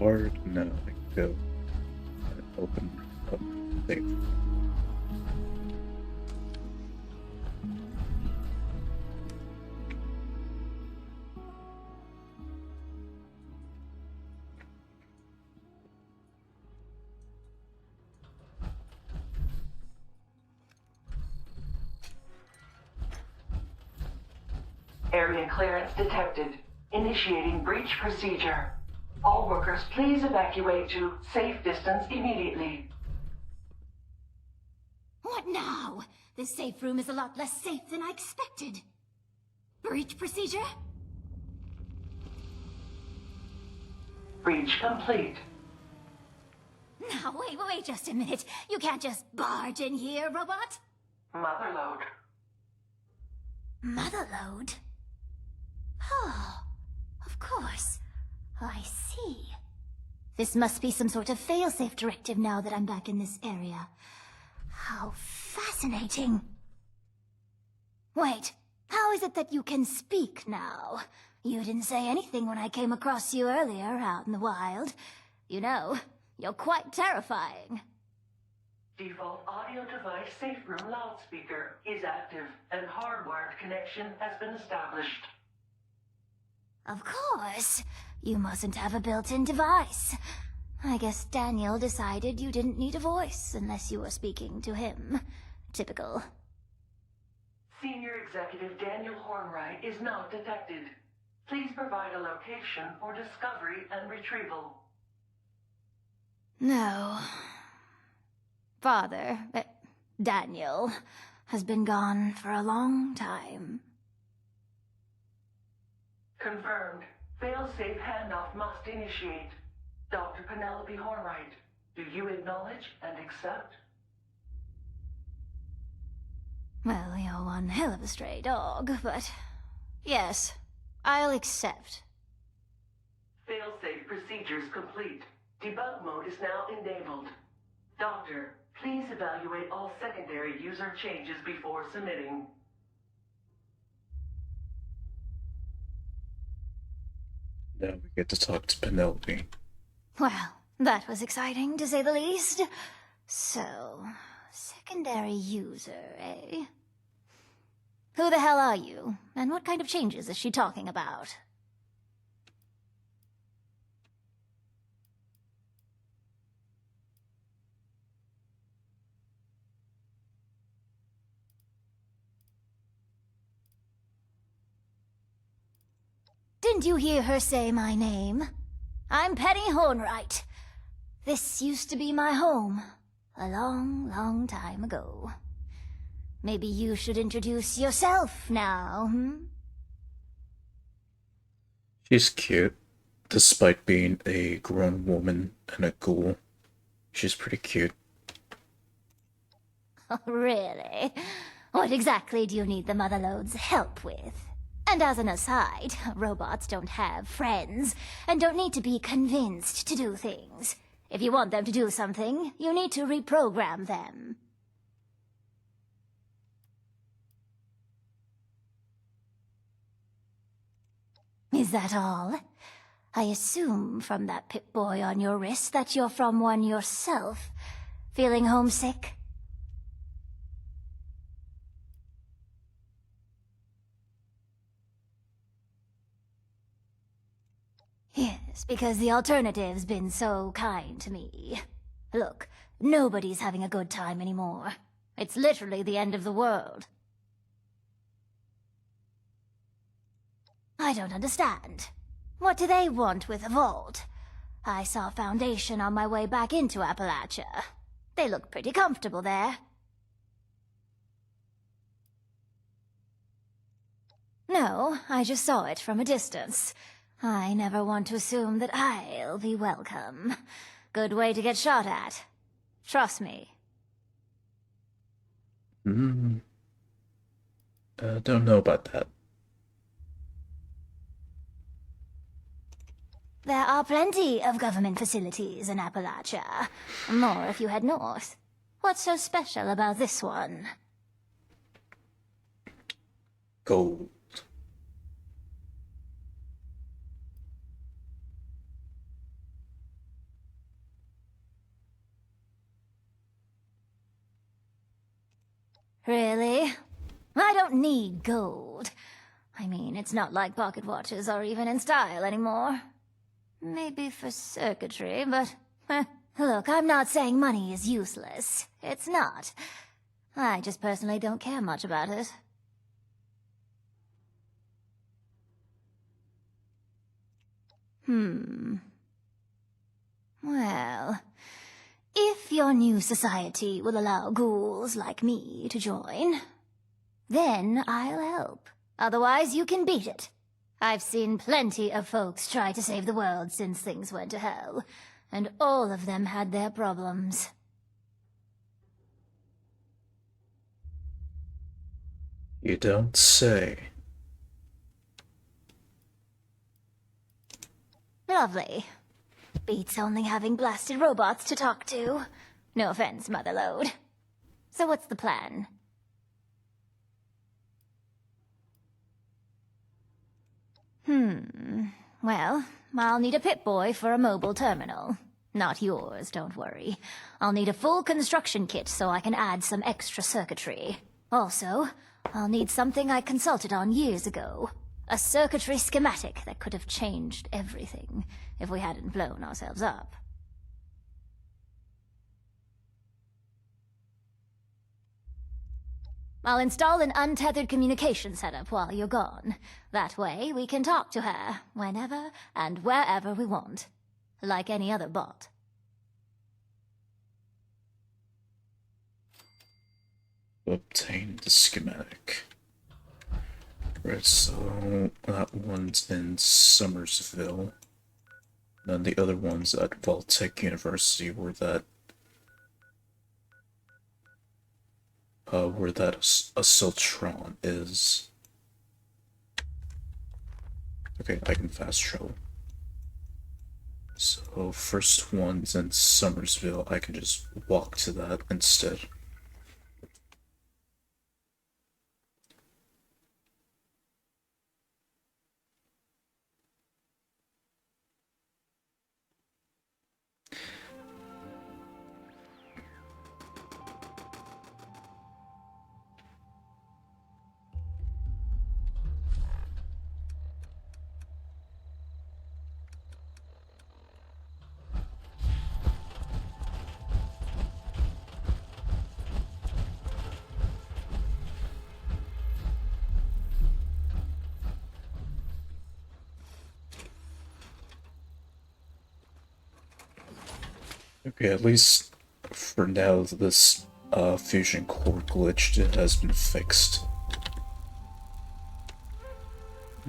Or no, I can go and open up safe. Area clearance detected. Initiating breach procedure. All workers, please evacuate to safe distance immediately. What now? This safe room is a lot less safe than I expected. Breach procedure? Breach complete. Now, wait just a minute. You can't just barge in here, robot. Motherload. Motherload? Oh, of course. I see. This must be some sort of failsafe directive now that I'm back in this area. How fascinating. Wait, how is it that you can speak now? You didn't say anything when I came across you earlier out in the wild. You know, you're quite terrifying. Default audio device safe room loudspeaker is active and hardwired connection has been established. Of course. You mustn't have a built-in device. I guess Daniel decided you didn't need a voice unless you were speaking to him. Typical. Senior Executive Daniel Hornwright is not detected. Please provide a location for discovery and retrieval. No. Father, Daniel, has been gone for a long time. Confirmed. Fail-safe handoff must initiate. Dr. Penelope Hornwright, do you acknowledge and accept? Well, you're one hell of a stray dog, but yes, I'll accept. Failsafe procedures complete. Debug mode is now enabled. Doctor, please evaluate all secondary user changes before submitting. Now we get to talk to Penelope. Well, that was exciting, to say the least. So, secondary user, eh? Who the hell are you? And what kind of changes is she talking about? Didn't you hear her say my name? I'm Penny Hornwright. This used to be my home. A long, long time ago. Maybe you should introduce yourself now, hmm? She's cute, despite being a grown woman and a ghoul. She's pretty cute. Oh, really? What exactly do you need the Motherlode's help with? And as an aside, robots don't have friends, and don't need to be convinced to do things. If you want them to do something, you need to reprogram them. Is that all? I assume from that Pip-Boy on your wrist that you're from one yourself. Feeling homesick? Yes, because the alternative's been so kind to me. Look, nobody's having a good time anymore. It's literally the end of the world. I don't understand. What do they want with a vault? I saw Foundation on my way back into Appalachia. They look pretty comfortable there. No, I just saw it from a distance. I never want to assume that I'll be welcome. Good way to get shot at. Trust me. Don't know about that. There are plenty of government facilities in Appalachia. More if you head north. What's so special about this one? Gold. Really? I don't need gold. I mean, it's not like pocket watches are even in style anymore. Maybe for circuitry, but... Look, I'm not saying money is useless. It's not. I just personally don't care much about it. Well... if your new society will allow ghouls like me to join, then I'll help. Otherwise, you can beat it. I've seen plenty of folks try to save the world since things went to hell, and all of them had their problems. You don't say. Lovely. Beats only having blasted robots to talk to. No offense, Motherlode. So what's the plan? Well, I'll need a Pip-Boy for a mobile terminal. Not yours, don't worry. I'll need a full construction kit so I can add some extra circuitry. Also, I'll need something I consulted on years ago. A circuitry schematic that could have changed everything if we hadn't blown ourselves up. I'll install an untethered communication setup while you're gone. That way, we can talk to her whenever and wherever we want. Like any other bot. Obtain the schematic. Right, so that one's in Somersville. Then the other one's at Vault-Tec University, where that where that Assaultron is. Okay, I can fast travel. So first one's in Summersville. I can just walk to that instead. Okay, at least for now, this fusion core glitch has been fixed.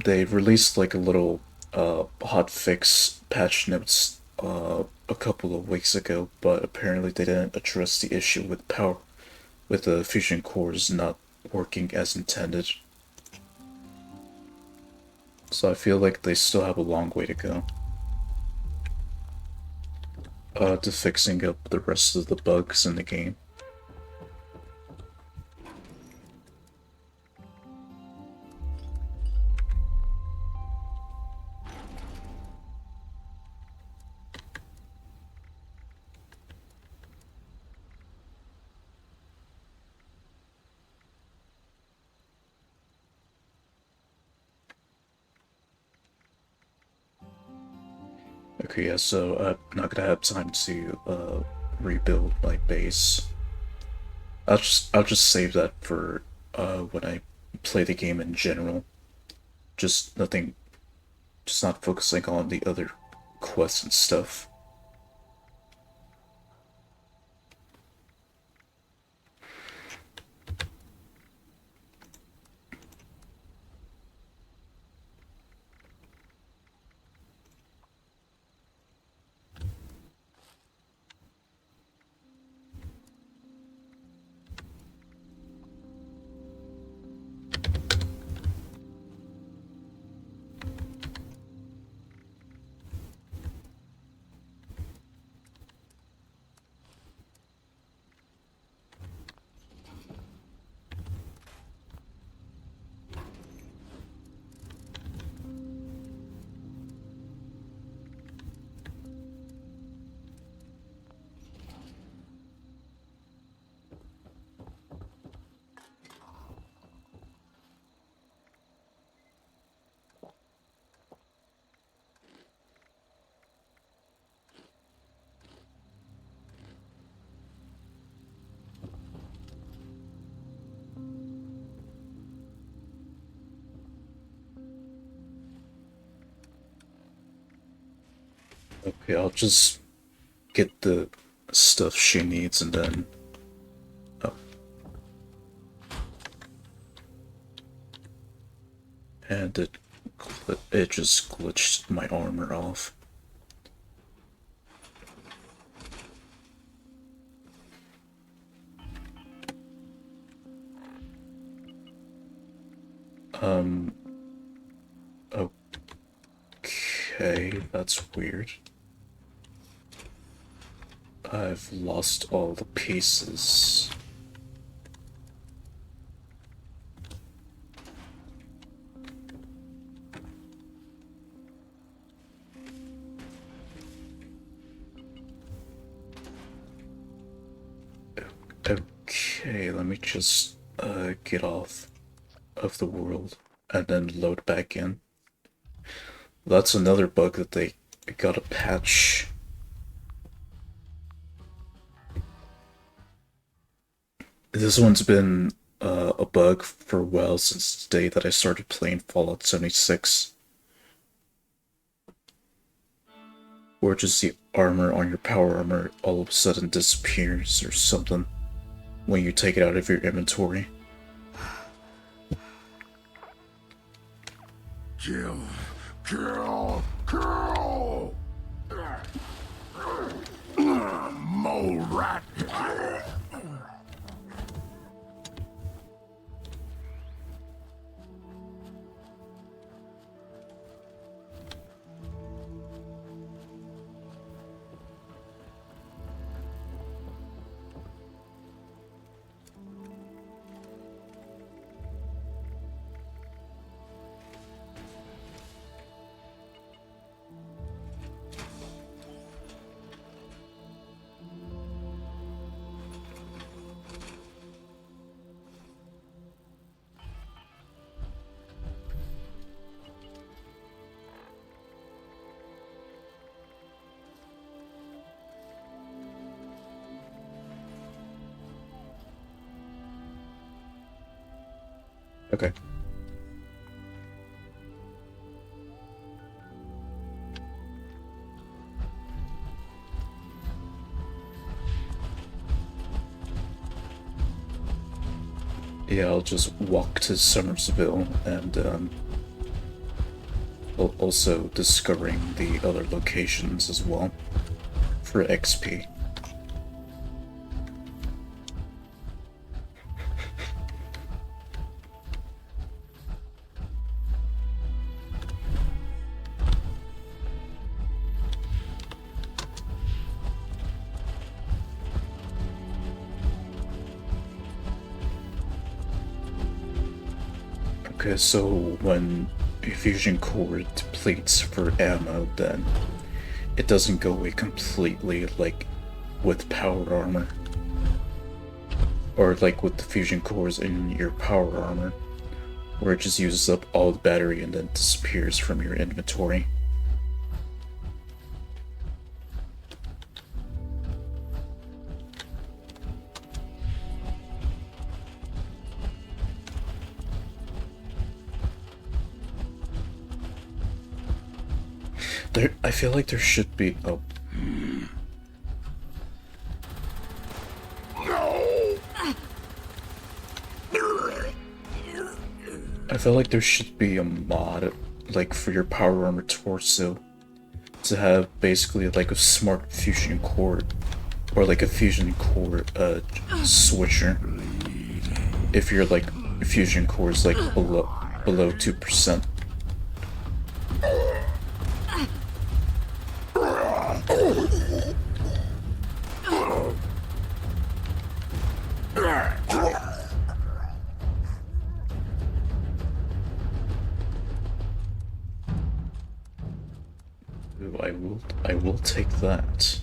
They released like a little hotfix patch notes a couple of weeks ago, but apparently they didn't address the issue with the fusion cores not working as intended. So I feel like they still have a long way to go. To fixing up the rest of the bugs in the game. Okay, yeah, so I'm not gonna have time to rebuild my base. I'll just save that for when I play the game in general. Just not focusing on the other quests and stuff. Okay, I'll just get the stuff she needs and then... Oh. And it just glitched my armor off. Okay, that's weird. I've lost all the pieces. Okay, let me just get off of the world and then load back in. That's another bug that they got a patch. This one's been a bug for a while, since the day that I started playing Fallout 76. Or just the armor on your power armor all of a sudden disappears or something when you take it out of your inventory. Kill! Kill! Kill! Mole rat! Okay. Yeah, I'll just walk to Somersville and also discovering the other locations as well for XP. Okay, so when a fusion core depletes for ammo, then it doesn't go away completely like with power armor. Or like with the fusion cores in your power armor, where it just uses up all the battery and then disappears from your inventory. I feel like there should be. Oh. I feel like there should be a mod, like for your power armor torso, to have basically like a smart fusion core, or like a fusion core switcher. If your like fusion core is like below 2%. Ooh, I will take that.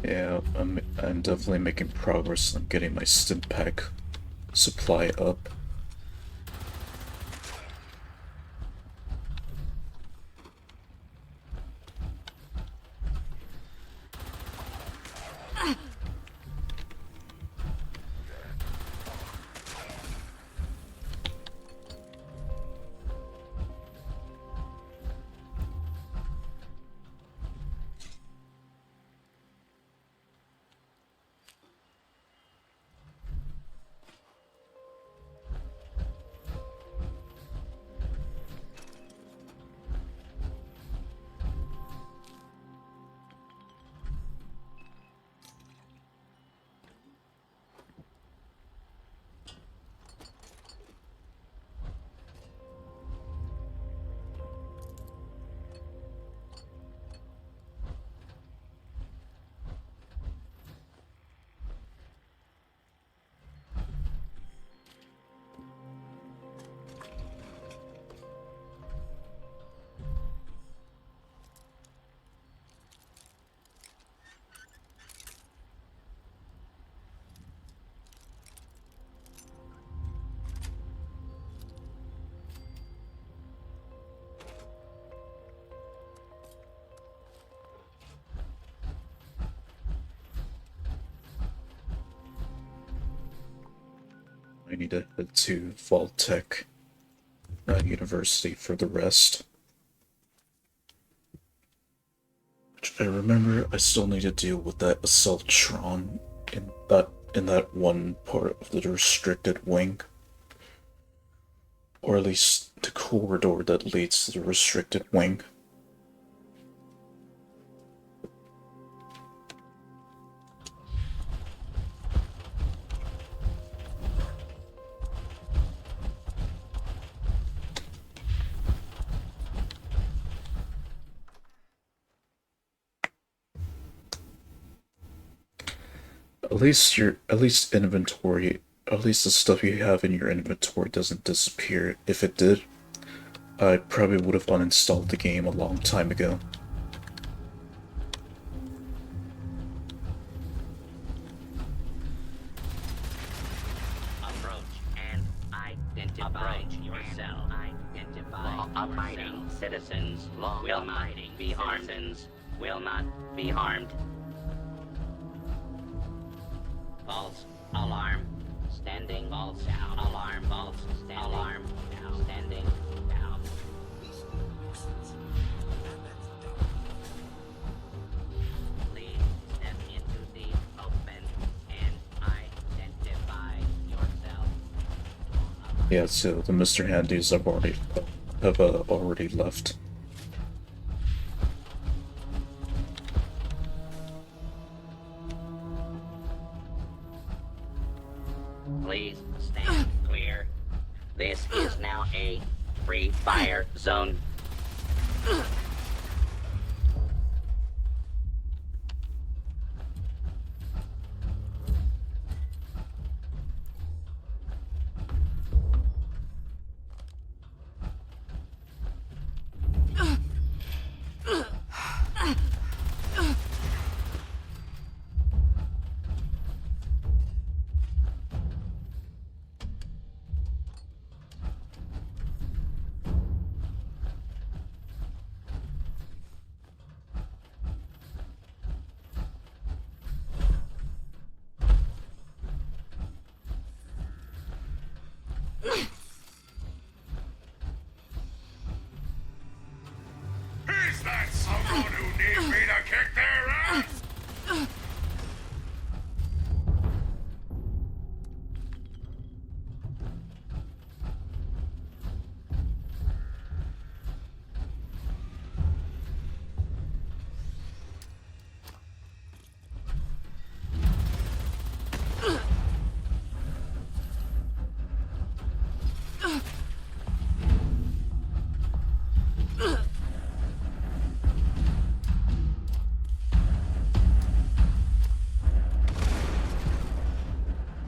Yeah, I'm definitely making progress on getting my stim pack supply up. I need to head to Vault-Tec University for the rest. Which I remember I still need to deal with that Assaultron in that one part of the restricted wing. Or at least the corridor that leads to the restricted wing. at least inventory, at least the stuff you have in your inventory doesn't disappear. If it did, I probably would have uninstalled the game a long time ago. Identify yourself. Law-abiding citizens will not be harmed. Will not be harmed. False alarm. Standing. False down. Alarm. False. Standing. Alarm. Down. Standing. Down. Please step into the open and identify yourself. Yeah, so the Mr. Handys have already left. Please stand clear. This is now a free fire zone. Is that someone who needs me to kick their ass?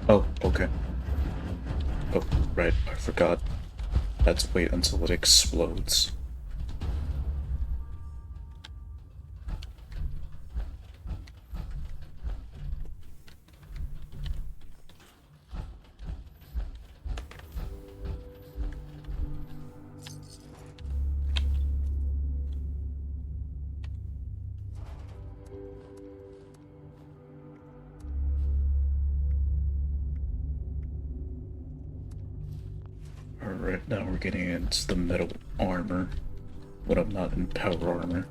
Oh, okay. Oh, right, I forgot. I had to wait until it explodes. Alright, now we're getting into the metal armor, when I'm not in power armor.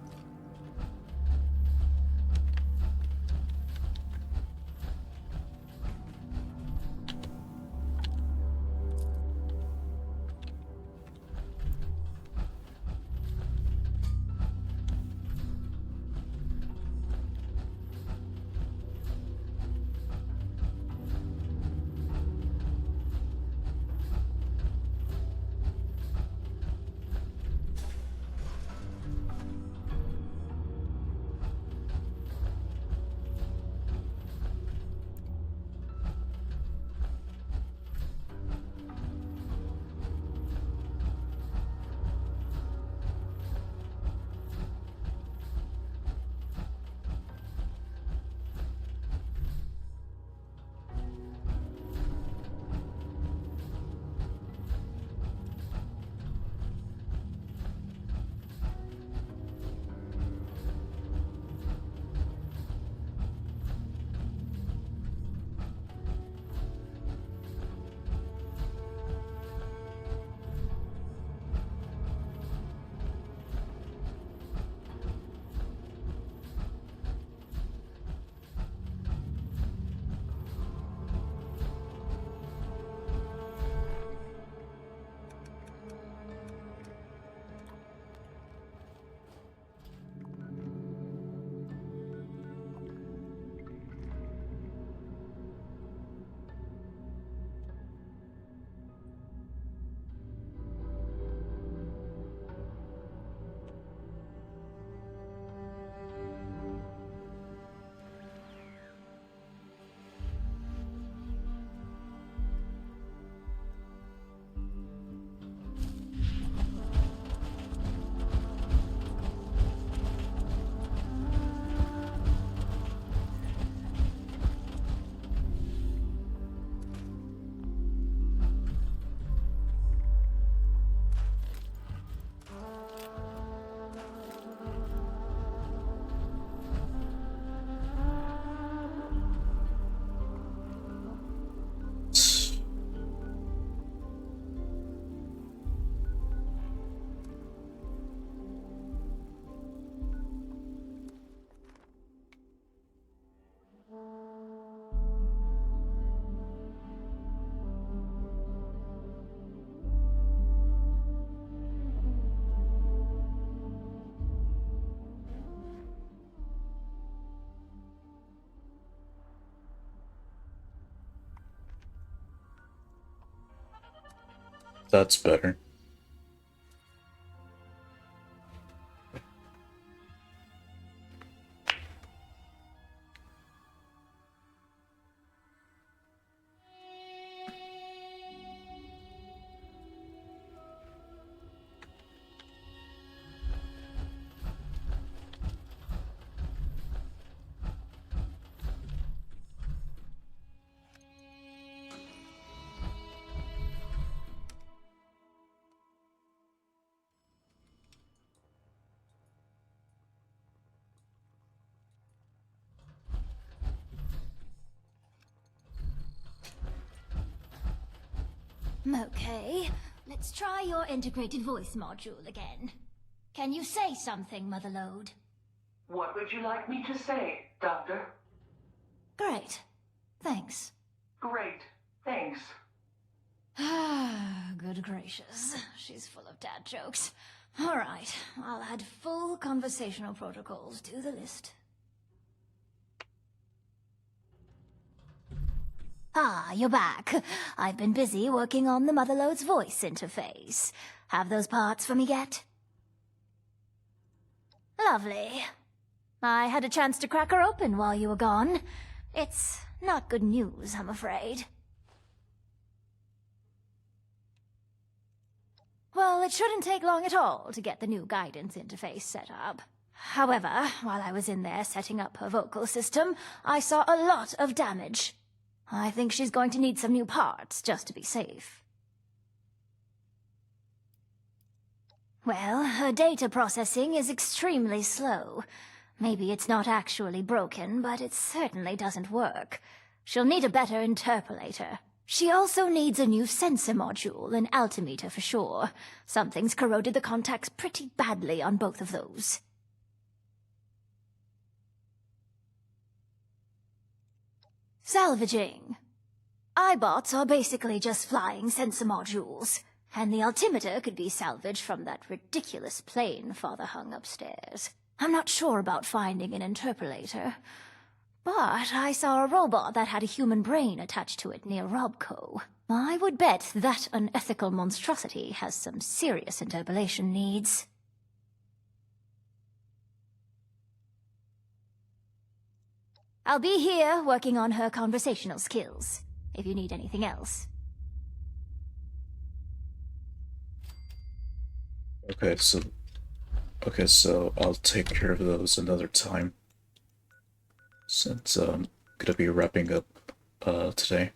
That's better. Okay, let's try your integrated voice module again. Can you say something, Motherlode? What would you like me to say, Doctor? Great. Thanks. Great. Thanks. Good gracious. She's full of dad jokes. All right, I'll add full conversational protocols to the list. Ah, you're back. I've been busy working on the Motherlode's voice interface. Have those parts for me yet? Lovely. I had a chance to crack her open while you were gone. It's not good news, I'm afraid. Well, it shouldn't take long at all to get the new guidance interface set up. However, while I was in there setting up her vocal system, I saw a lot of damage. I think she's going to need some new parts, just to be safe. Well, her data processing is extremely slow. Maybe it's not actually broken, but it certainly doesn't work. She'll need a better interpolator. She also needs a new sensor module and altimeter for sure. Something's corroded the contacts pretty badly on both of those. Salvaging. iBots are basically just flying sensor modules, and the altimeter could be salvaged from that ridiculous plane Father hung upstairs. I'm not sure about finding an interpolator, but I saw a robot that had a human brain attached to it near Robco. I would bet that unethical monstrosity has some serious interpolation needs. I'll be here working on her conversational skills, if you need anything else. Okay, so I'll take care of those another time. Since I'm gonna be wrapping up today.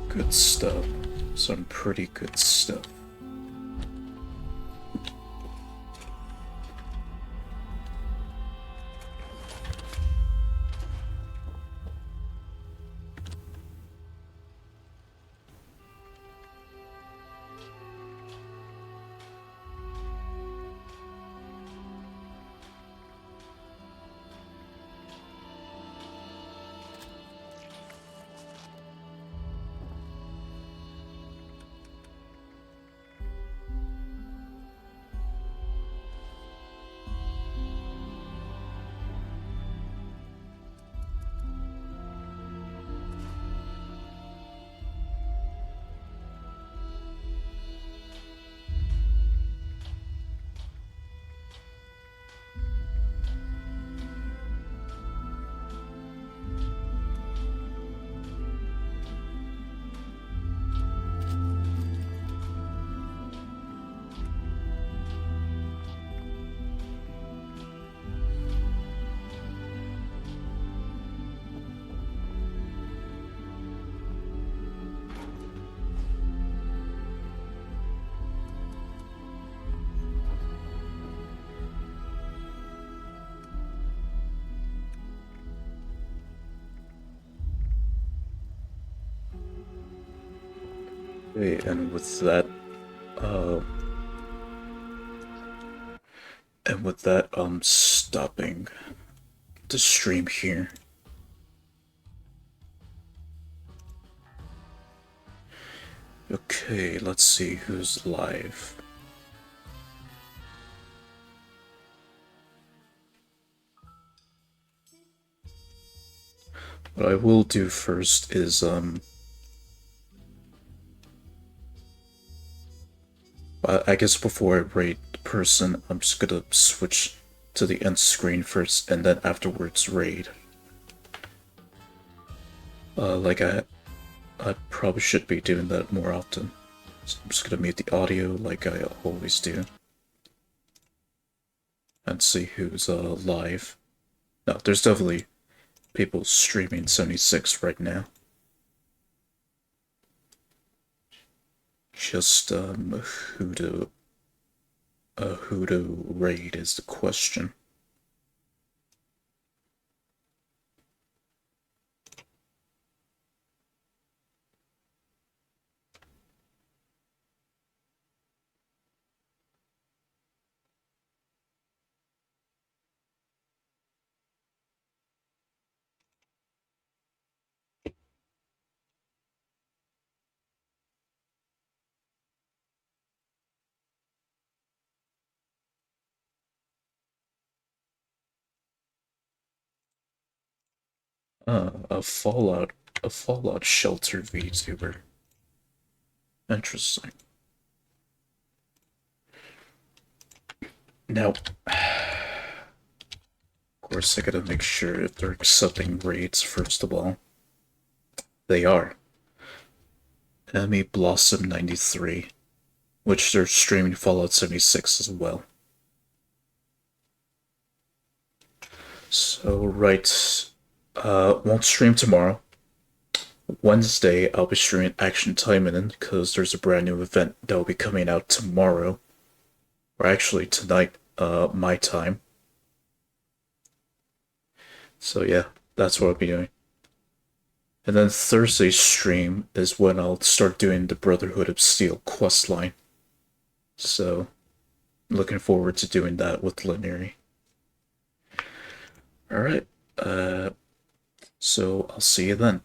Good stuff. Some pretty good stuff. Okay, and with that, And with that, I'm stopping the stream here. Okay, let's see who's live. What I will do first is, I guess before I raid the person, I'm just gonna switch to the end screen first, and then afterwards raid. Like I probably should be doing that more often. So I'm just gonna mute the audio like I always do. And see who's live. No, there's definitely people streaming 76 right now. Just who to raid is the question. A Fallout shelter VTuber. Interesting. Now, of course, I gotta make sure if they're accepting raids first of all. They are. Enemy Blossom 93, which they're streaming Fallout 76 as well. So, right, won't stream tomorrow. Wednesday, I'll be streaming Action Taimanen because there's a brand new event that will be coming out tomorrow. Or actually tonight, my time. So yeah, that's what I'll be doing. And then Thursday's stream is when I'll start doing the Brotherhood of Steel questline. So, looking forward to doing that with Leniri. Alright, so I'll see you then.